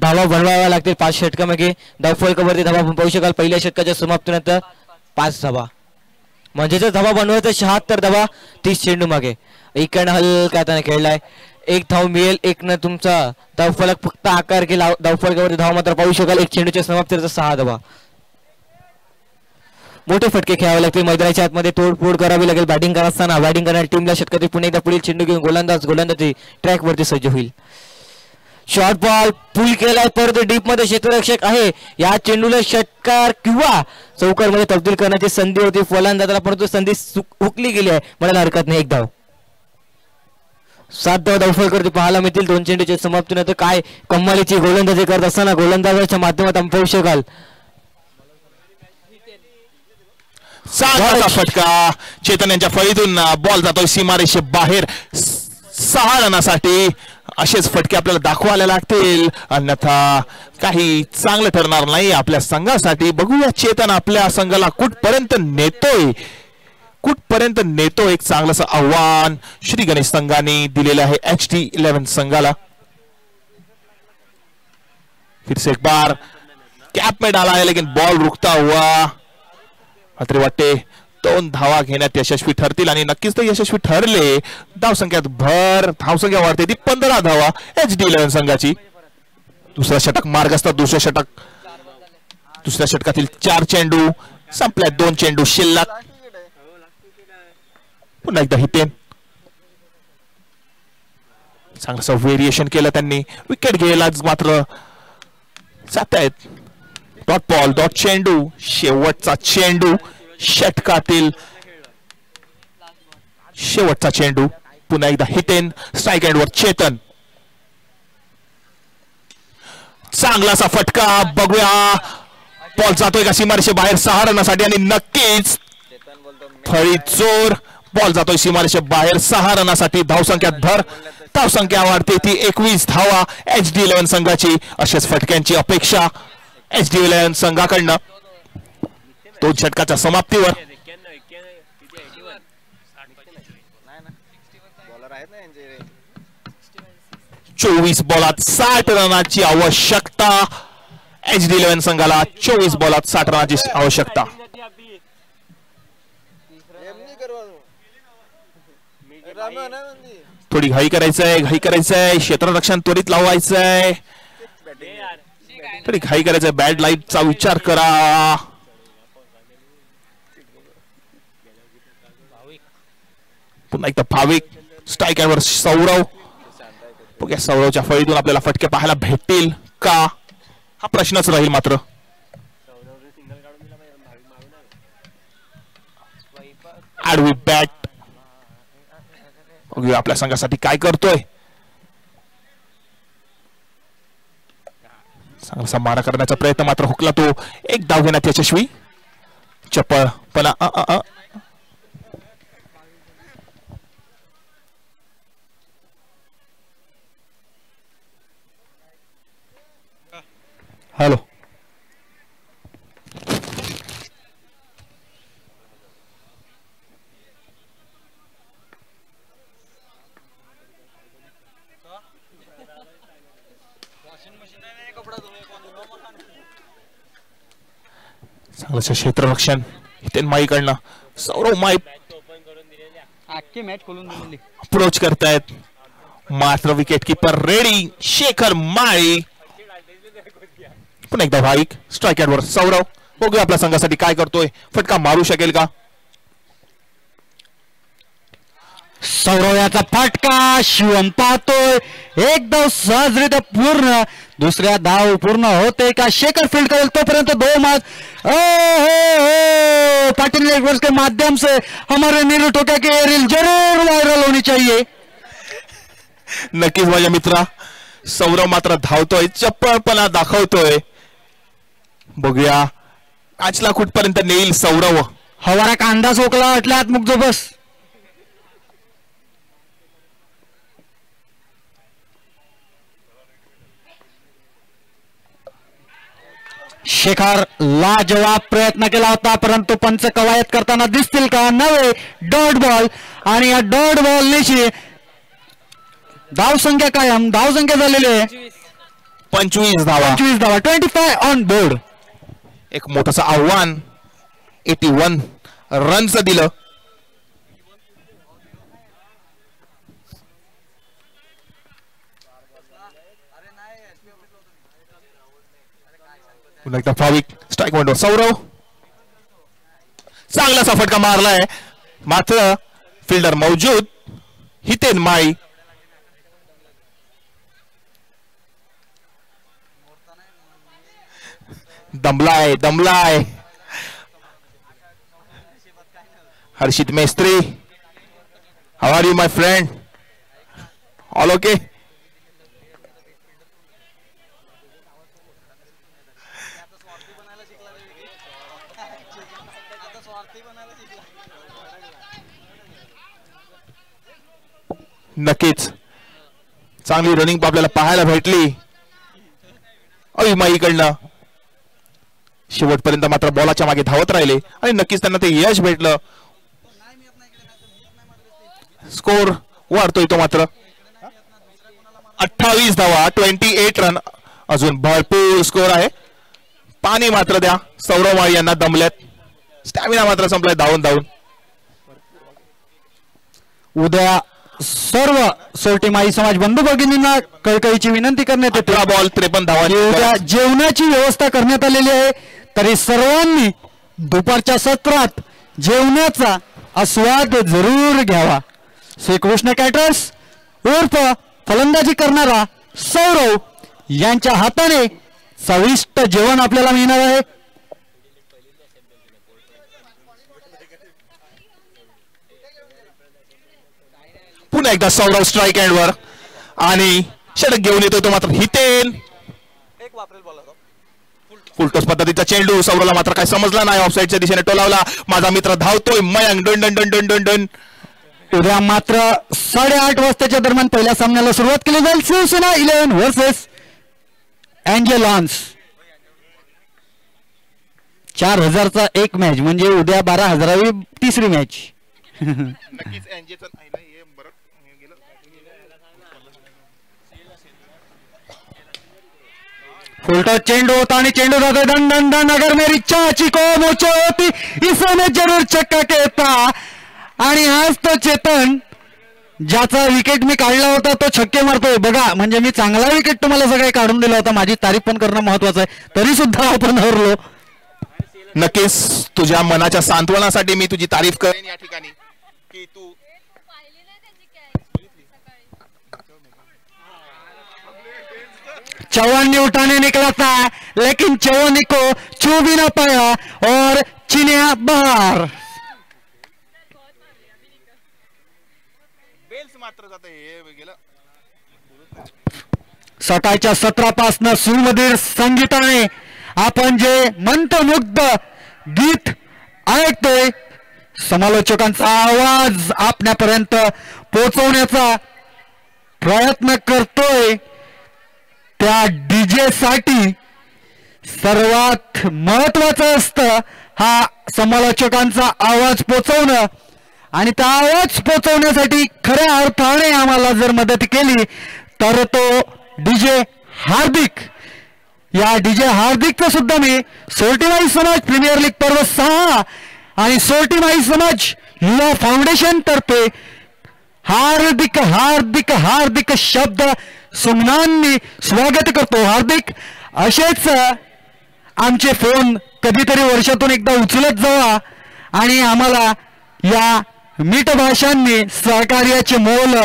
धावा बनवाव्या लागतील 5 षटकामागे. धावफलकावरती धावा आपण पाहू शकाल. पहिल्या षटकाच्या समाप्तीनंतर 5 धावा, म्हणजे जर धावा बनवायचं 76 धावा 30 चेंडू मागे. इकडनं हलका त्याने खेळलाय. एक धाव मिळेल, एक न तुमचा धावफलक फक्त आकार केला. धावफलकावरती धावा मात्र पाहू शकाल. एक चेंडूच्या समाप्तीनंतर 6 धावा. मोठे फटके खेळावे लागतील. मैदानाच्या आतमध्ये तोडफोड करावी लागेल. बॅटिंग करत असताना बॅटिंग करणाऱ्या टीमला षटकातील पुन्हा एकदा पुढील चेंडू घेऊन गोलंदाजी ट्रॅकवरती सज्ज होईल. शॉर्ट बॉल पूल केलाय, परत डीप मध्ये क्षेत्ररक्षक आहे. या चेंडूला षटकार किंवा चौकार मध्ये तब्दील करण्याची संधी होती फलंदाजाला, परंतु संधी हुकली गेली आहे. म्हणायला हरकत नाही. एक धाव. 7 धाव धावफलकावरती पाहायला मिळतील. 2 चेंडूच्या समाप्तीनंतर काय कमालीची गोलंदाजी करत असताना गोलंदाजाच्या माध्यमातून पाहू शकाल. चांगला फटका चेतन यांच्या फळीतून. बॉल जातोय सीमारेषे बाहेर 6 रनासाठी. असेच फटके आपल्याला दाखवायला लागतील, अन्यथा काही चांगलं ठरणार नाही आपल्या संघासाठी. बघूया चेतन आपल्या संघाला कुठपर्यंत नेतोय. एक चांगलंसं आव्हान श्री गणेश संघाने दिलेलं आहे HT11 संघाला. फिर से एक बार कैप में डाला है, लेकिन बॉल रुकता हुआ. मात्र वाटते 2 धावा घेण्यात यशस्वी ठरतील आणि नक्कीच ते यशस्वी ठरले. धावसंख्यात भर, धावसंख्या वाढते ती 15 धावा HT11 संघाची. दुसरा षटक मार्गस्थ. दुसऱ्या षटकातील 4 चेंडू संपल्यात. 2 चेंडू शिल्लक. पुन्हा एकदा हितेन चांगलं व्हेरिएशन केलं त्यांनी. विकेट घ्यायला मात्र जात आहेत. डॉट बॉल, डॉट चेंडू, शेवटचा चेंडू षटकातील शेवटचा चेंडू. पुन्हा एकदा हितेन. स्ट्राईक एंडवर चेतन. चांगलासा फटका. बघूया बॉल जातोय का सीमारेषे बाहेर 6 रनासाठी आणि नक्कीच फळी जोर. बॉल जातोय सीमारेषे बाहेर 6 रनासाठी. धावसंख्यात भर, धावसंख्या वाढते ती 21 धावा HT11 संघाची. अशाच फटक्यांची अपेक्षा HT11 संघाकडनं. 2 षटकाच्या समाप्तीवर 24 बॉलात 60 रनाची आवश्यकता. HT11 संघाला 24 बॉलात 60 रनाची आवश्यकता. थोडी घाई करायचंय. क्षेत्ररक्षण त्वरित लावायचंय. थोडी घाई करायचंय. बॅड लाईटचा विचार करा. पुन्हा एकदा भाविक. स्ट्राईक एंडवर सौरव. बघूया सौरवच्या फळीतून आपल्याला फटके पाहायला भेटतील का, हा प्रश्नच राहील. मात्र आडवी बॅट. बघूया आपल्या संघासाठी काय करतोय. चांगलासा मारा करण्याचा प्रयत्न मात्र हुकला तो. एक धाव घेण्यात यशस्वी. चप्पल पण चांगलंच क्षेत्ररक्षण हितेन माईकडनं. सौरव माई अख्खी मॅच खोलून दिलेली. अप्रोच करतायत मात्र विकेट कीपर रेडी. शेखर माळी पुन्हा एकदा व्हाईक स्ट्राईक वर. सौरव बघूया आपल्या संघासाठी काय करतोय. फटका मारू शकेल का. सौरव याचा फटका. शिवम पाहतोय. एकदम सहजरित्या पूर्ण. दुसऱ्या धाव पूर्ण होते का. शेखर फील्ड करेल तोपर्यंत 2 मार्च. पाटिल नेटवर्क के माध्यम से हमारे नीरू टोक्या के रील जरूर वायरल होनी चाहिए. नक्कीच माझ्या मित्रा. सौरव मात्र धावतोय. चप्पलपणा दाखवतोय. बघूया मॅचला कुठपर्यंत नेईल सौरव. हवारा कांदा सोकला वाटल्यात मुक जो बस. शेखर लाजवाब प्रयत्न केला होता परंतु पंच कवायत करताना दिसतील का. नवे डॉट बॉल आणि या डॉट बॉल निशी धावसंख्या कायम. धावसंख्या झालेली आहे 25 धावा. 25 धावा. 25 ऑन बोर्ड. एक मोठंसं आव्हान 81 रनचं दिलं. पुन्हा एकदा फाविक स्ट्राईक पॉइंटवर. सौरव चांगलासा फटका मारलाय मात्र फिल्डर मौजूद. हितेन माई दमलाय. Harshit Mestri how are you my friend. All okay. नक्कीच चांगली रनिंग आपल्याला पाहायला भेटली अभिमाईकडनं. शेवटपर्यंत मात्र बॉलाच्या मागे धावत राहिले आणि नक्कीच त्यांना ते यश भेटलं. स्कोर वाढतोय तो मात्र 28 धावा 28 रन. अजून भरपूर स्कोर आहे. पाणी मात्र द्या. सौरव माळी यांना दमल्यात. स्टॅमिना मात्र संपलाय धावून. उद्या सर्व सोरटीमाई समाज बंधू भगिनींना कळकळीची विनंती करण्यात येते. बॉल 53 धावा. उद्या जेवणाची व्यवस्था करण्यात आलेली आहे तरी सर्वांनी दुपारच्या सत्रात जेवणाचा आस्वाद जरूर घ्यावा. श्रीकृष्ण कॅटरर्स उर्फ फलंदाजी करणारा सौरव यांच्या हाताने चविष्ट जेवण आपल्याला मिळणार आहे. पुन्हा एकदा सौरव स्ट्राईक एंडवर आणि षटक घेऊन येतो तो मात्र हितेन. फुलटॉस पद्धतीचा चेंडू. सौरवला मात्र काय समजला नाही. ऑफसाईडच्या दिशेने टोलावला. माझा मित्र धावतोय. Mayank done done done done done done. उद्या मात्र 8:30 वाजताच्या दरम्यान पहिल्या सामन्याला सुरुवात केली जाईल. शिवसेना 11 वर्सेस एंजलॉन्स. 4000चा एक मॅच म्हणजे उद्या 12,000वी तिसरी मॅच. फुलटॉस चेंडू होता आणि चेंडू जातोय. दन दन दन. अगर मेरी चाची को मोचे होती इसने जरूर चक्का केता. आणि आज तो चेतन ज्याचा विकेट मी काढला होता तो छक्के मारतोय बघा. म्हणजे मी चांगला विकेट तुम्हाला सगळे काढून दिला होता. माझी तारीफ पण करणं महत्वाचं आहे. तरी सुद्धा आपण हरलो. नक्कीच तुझ्या मनाच्या सांत्वनासाठी मी तुझी तारीफ करेन या ठिकाणी की तू चौहान ने उठाने निकला था लेकिन चौहान को छू भी ना पाया और चिन्या बाहर. सकाळच्या सत्रापासून सुमधीर संगीताने आपण जे मंत्रमुग्ध गीत ऐकतोय समालोचकांचा आवाज आपल्यापर्यंत पोहोचवण्याचा प्रयत्न करतोय. त्या डीजे साठी सर्वात महत्वाचं असतं हा समालोचकांचा आवाज पोहोचवणं. आणि त्या आवाज पोहोचवण्यासाठी खऱ्या अर्थाने आम्हाला जर मदत केली तर तो डीजे हार्दिक या डीजे हार्दिकचं सुद्धा मी सोरटीमाई समाज प्रीमियर लीग पर्व 6 आणि सोरटीमाई समाज युवा फाउंडेशन तर्फे हार्दिक हार्दिक हार्दिक शब्द सुमनांनी स्वागत करतो. हार्दिक असेच आमचे फोन कधीतरी वर्षातून एकदा उचलत जावा आणि आम्हाला या मीठ भाषांनी सहकार्याचे मोल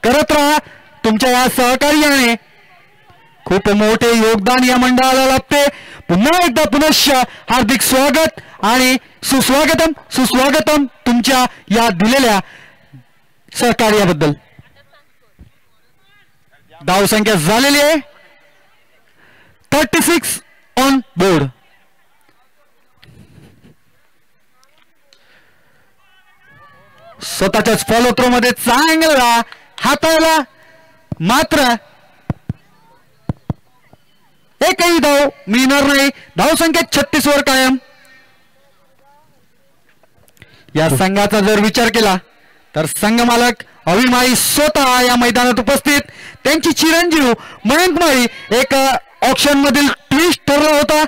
करत राहा. तुमच्या या सहकार्याने खूप मोठे योगदान या मंडळाला लाभते. पुन्हा एकदा पुनश्च हार्दिक स्वागत आणि सुस्वागतम सुस्वागतम तुमच्या या दिलेल्या सहकार्याबद्दल. धावसंख्या झालेली आहे 36 ऑन बोर्ड. स्वतःच्याच फॉलो थ्रो मध्ये चांगला हाताळला, मात्र एकही धाव मिळणार नाही. धावसंख्या 36 वर कायम. या संघाचा जर विचार केला तर संघ मालक अविमाई स्वतः या मैदानात उपस्थित. त्यांची चिरंजीव मयंक माळी एक ऑप्शन मधील ट्विस्ट ठरला होता.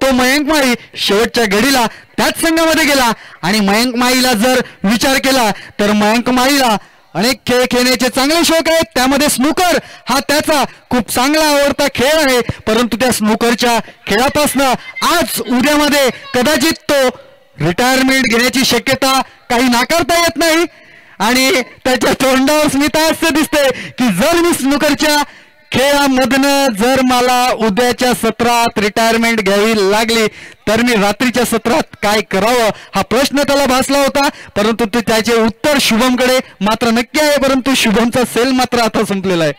तो मयंक माळी शेवटच्या घडीला त्याच संघामध्ये गेला आणि मयंक माळीला जर विचार केला तर मयंक माळीला अनेक खेळ खेळण्याचे चांगले शौक आहेत. त्यामध्ये स्नूकर हा त्याचा खूप चांगला आवडता खेळ आहे. परंतु त्या स्नूकरच्या खेळापासनं आज उद्यामध्ये कदाचित तो रिटायरमेंट घेण्याची शक्यता काही नाकारता येत नाही. आणि त्याच्या तोंडावर स्मितहास्य दिसते की जर मी स्नूकरच्या खेळामधनं जर मला उद्याच्या सत्रात रिटायरमेंट घ्यावी लागली तर मी रात्रीच्या सत्रात काय करावं हा प्रश्न त्याला भासला होता. परंतु ते त्याचे उत्तर शुभमकडे मात्र नक्की आहे. परंतु शुभमचा सेल मात्र आता संपलेला आहे.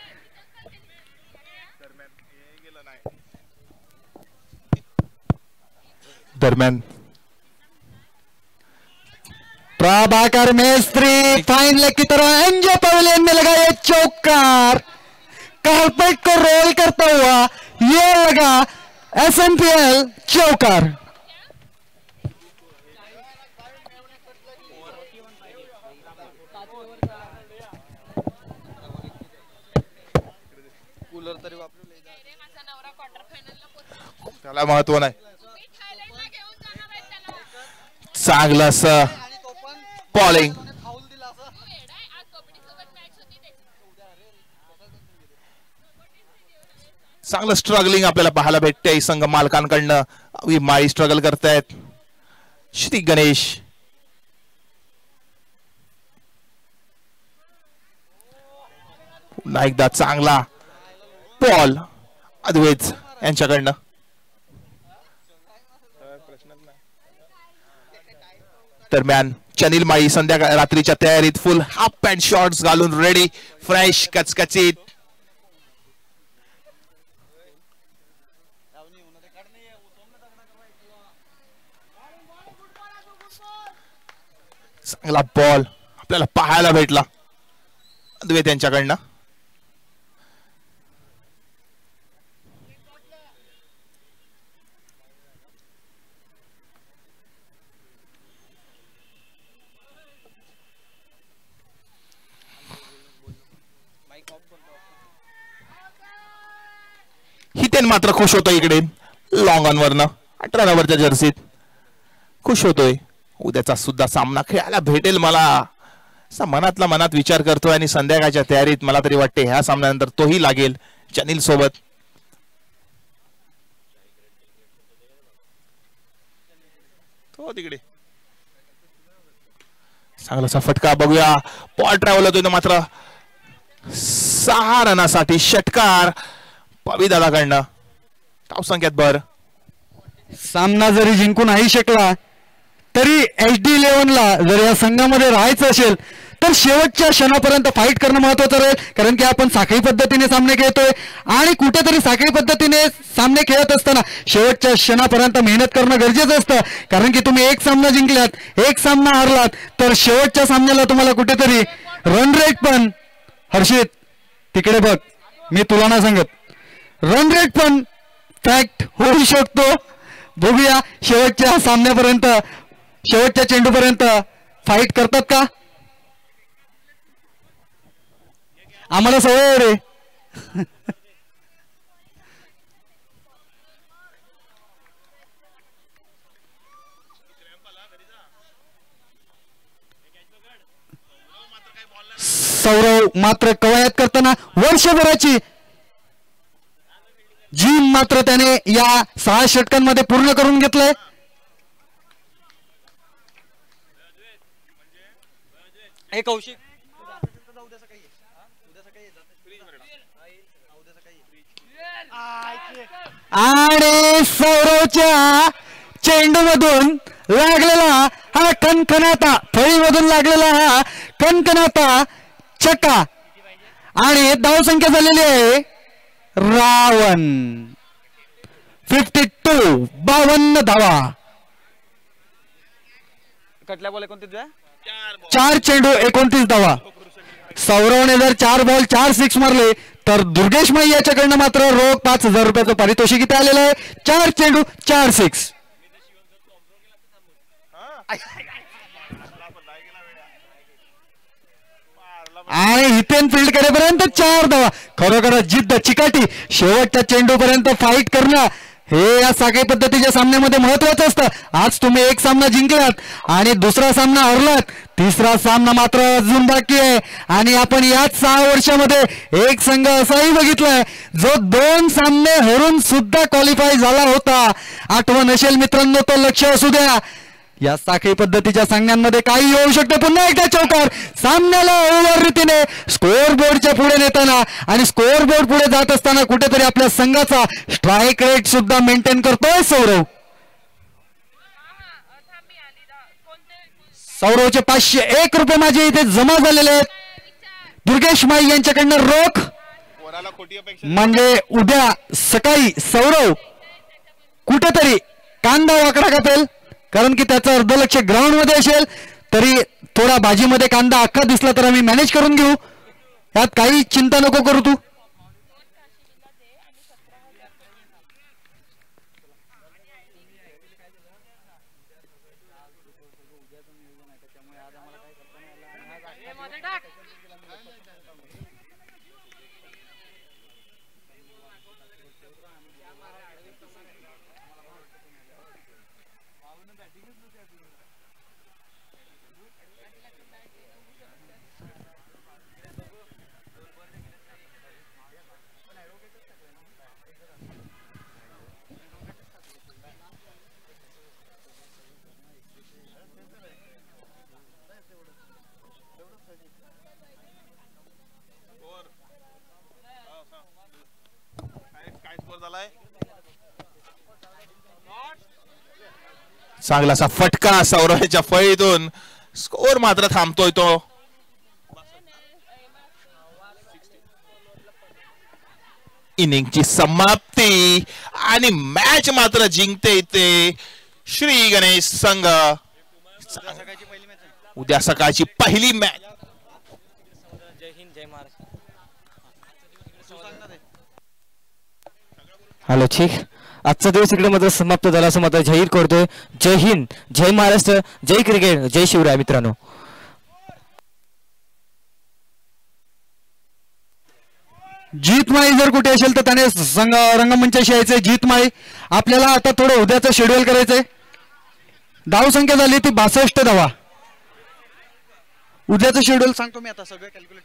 दरम्यान प्रभाकर मेस्त्री फाइन लेग की तरह एनजे पवेलियन में लगाए चौकार. कारपेट को रोल करता हुआ ये लगा एसएनपीएल चौकार. त्याला महत्व नाही. चांगलं असं बॉलिंग. चांगलं स्ट्रगलिंग आपल्याला पाहायला भेटते संघ मालकांकडनं. माळी स्ट्रगल करतायत. श्री गणेश पुन्हा एकदा चांगला बॉल अद्वैत यांच्याकडनं. दरम्यान चनिल माळी संध्याकाळ रात्रीच्या तयारीत फुल हाफ पॅन्ट शॉर्ट्स घालून रेडी, फ्रेश, कचकचित. चांगला बॉल आपल्याला पाहायला भेटला अद्वैत यांच्याकडनं. हितेन मात्र खुश होतोय इकडे लॉंग ऑन वरनं 18 नंबरच्या जर्सीत खुश होतोय. उद्याचा सुद्धा सामना खेळायला भेटेल मला असा मनातला मनात विचार करतोय आणि संध्याकाळच्या तयारीत मला तरी वाटते ह्या सामन्यानंतर तोही लागेल चनिल सोबत. तो तिकडे चांगलासा फटका बघूया. बॉल ट्रॅव्हल होतोय मात्र 6 रनासाठी षटकार पवी दादाकडनं. धावसंख्यात भर. सामना जरी जिंकू नाही शकला तरी HD11ला जर या संघामध्ये राहायचं असेल तर शेवटच्या क्षणापर्यंत फाईट करणं महत्वाचं राहील. कारण की आपण साखळी पद्धतीने सामने खेळतोय आणि कुठेतरी साखळी पद्धतीने सामने खेळत असताना शेवटच्या क्षणापर्यंत मेहनत करणं गरजेचं असतं. कारण की तुम्ही एक सामना जिंकलात, एक सामना हारलात तर शेवटच्या सामन्याला तुम्हाला कुठेतरी रन रेट पण, हर्षित तिकडे बघ, मी तुला ना सांगत रन रेट पण फॅक्ट होऊ शकतो. बघूया शेवटच्या सामन्यापर्यंत, शेवटच्या चेंडूपर्यंत फाईट करतात का. आम्हाला सवय रे. सौरव मात्र कवायत करताना वर्षभराची जिम मात्र त्याने या 6 षटकांमध्ये पूर्ण करून घेतलंय. कौशिक आणि सौरवच्या चेंडूमधून लागलेला हा कणकणाता, फळीमधून लागलेला हा कणकणाता चक्का आणि धावसंख्या झालेली आहे रावण 52, 52 धावा. कटल्या बॉल 29 4 चेंडू 29 धावा. सौरवने जर 4 बॉल 4 6 मारले तर दुर्गेश माई याच्याकडनं मात्र रोख 5,000 रुपयाचं पारितोषिक इथे आलेलं आहे. 4 चेंडू 4 6. आणि हितेन फील्ड करेपर्यंत 4 धावा. खरोखर जिद्द चिकाटी शेवटच्या चेंडू पर्यंत फाईट करणं हे या साखळी पद्धतीच्या सामन्यामध्ये महत्वाचं असतं. आज तुम्ही एक सामना जिंकलात आणि दुसरा सामना हरलात, तिसरा सामना मात्र अजून बाकी आहे. आणि आपण याच 6 वर्षामध्ये एक संघ असाही बघितलाय जो 2 सामने हरून सुद्धा क्वालिफाय झाला होता. आठवण असेल मित्रांनो, तो लक्ष असू द्या. या साखळी पद्धतीच्या सामन्यांमध्ये काही होऊ शकते. पुन्हा एकदा चौकार सामन्याला ओव्हर रीतीने स्कोअर बोर्डच्या पुढे नेताना आणि स्कोअर बोर्ड पुढे जात असताना कुठेतरी आपल्या संघाचा स्ट्राईक रेट सुद्धा मेंटेन करतोय सौरव. सौरवचे 501 रुपये माझे इथे जमा झालेले आहेत. दुर्गेश माई यांच्याकडनं रोख, म्हणजे उद्या सकाळी सौरव कुठेतरी कांदा वाकडा कापेल, कारण की त्याचं अर्ध लक्ष ग्राउंड मध्ये असेल. तरी थोडा भाजीमध्ये कांदा अख्खा दिसला तर आम्ही मॅनेज करून घेऊ, यात काही चिंता नको करू तू. चांगलासा फटका सौरवच्या फळीतून, स्कोर मात्र थांबतोय तो. इनिंगची समाप्ती आणि मॅच मात्र जिंकते इथे श्री गणेश संघ. उद्या सकाळची पहिली मॅच. जय हिंद जय महाराष्ट्र. हॅलो ठीक, आजचा दिवस इकडे मात्र समाप्त झाला असं मात्र जाहीर करतोय. जय हिंद, जय महाराष्ट्र, जय क्रिकेट, जय शिवराय. मित्रांनो, जीत माई जर कुठे असेल तर त्याने संघ रंगमंचाशी यायचंय. जीत माई, आपल्याला आता थोडं उद्याचं शेड्यूल करायचंय. धाव संख्या झाली ती 62 धावा. उद्याचं शेड्यूल सांगतो मी आता सगळं कॅल्क्युलेट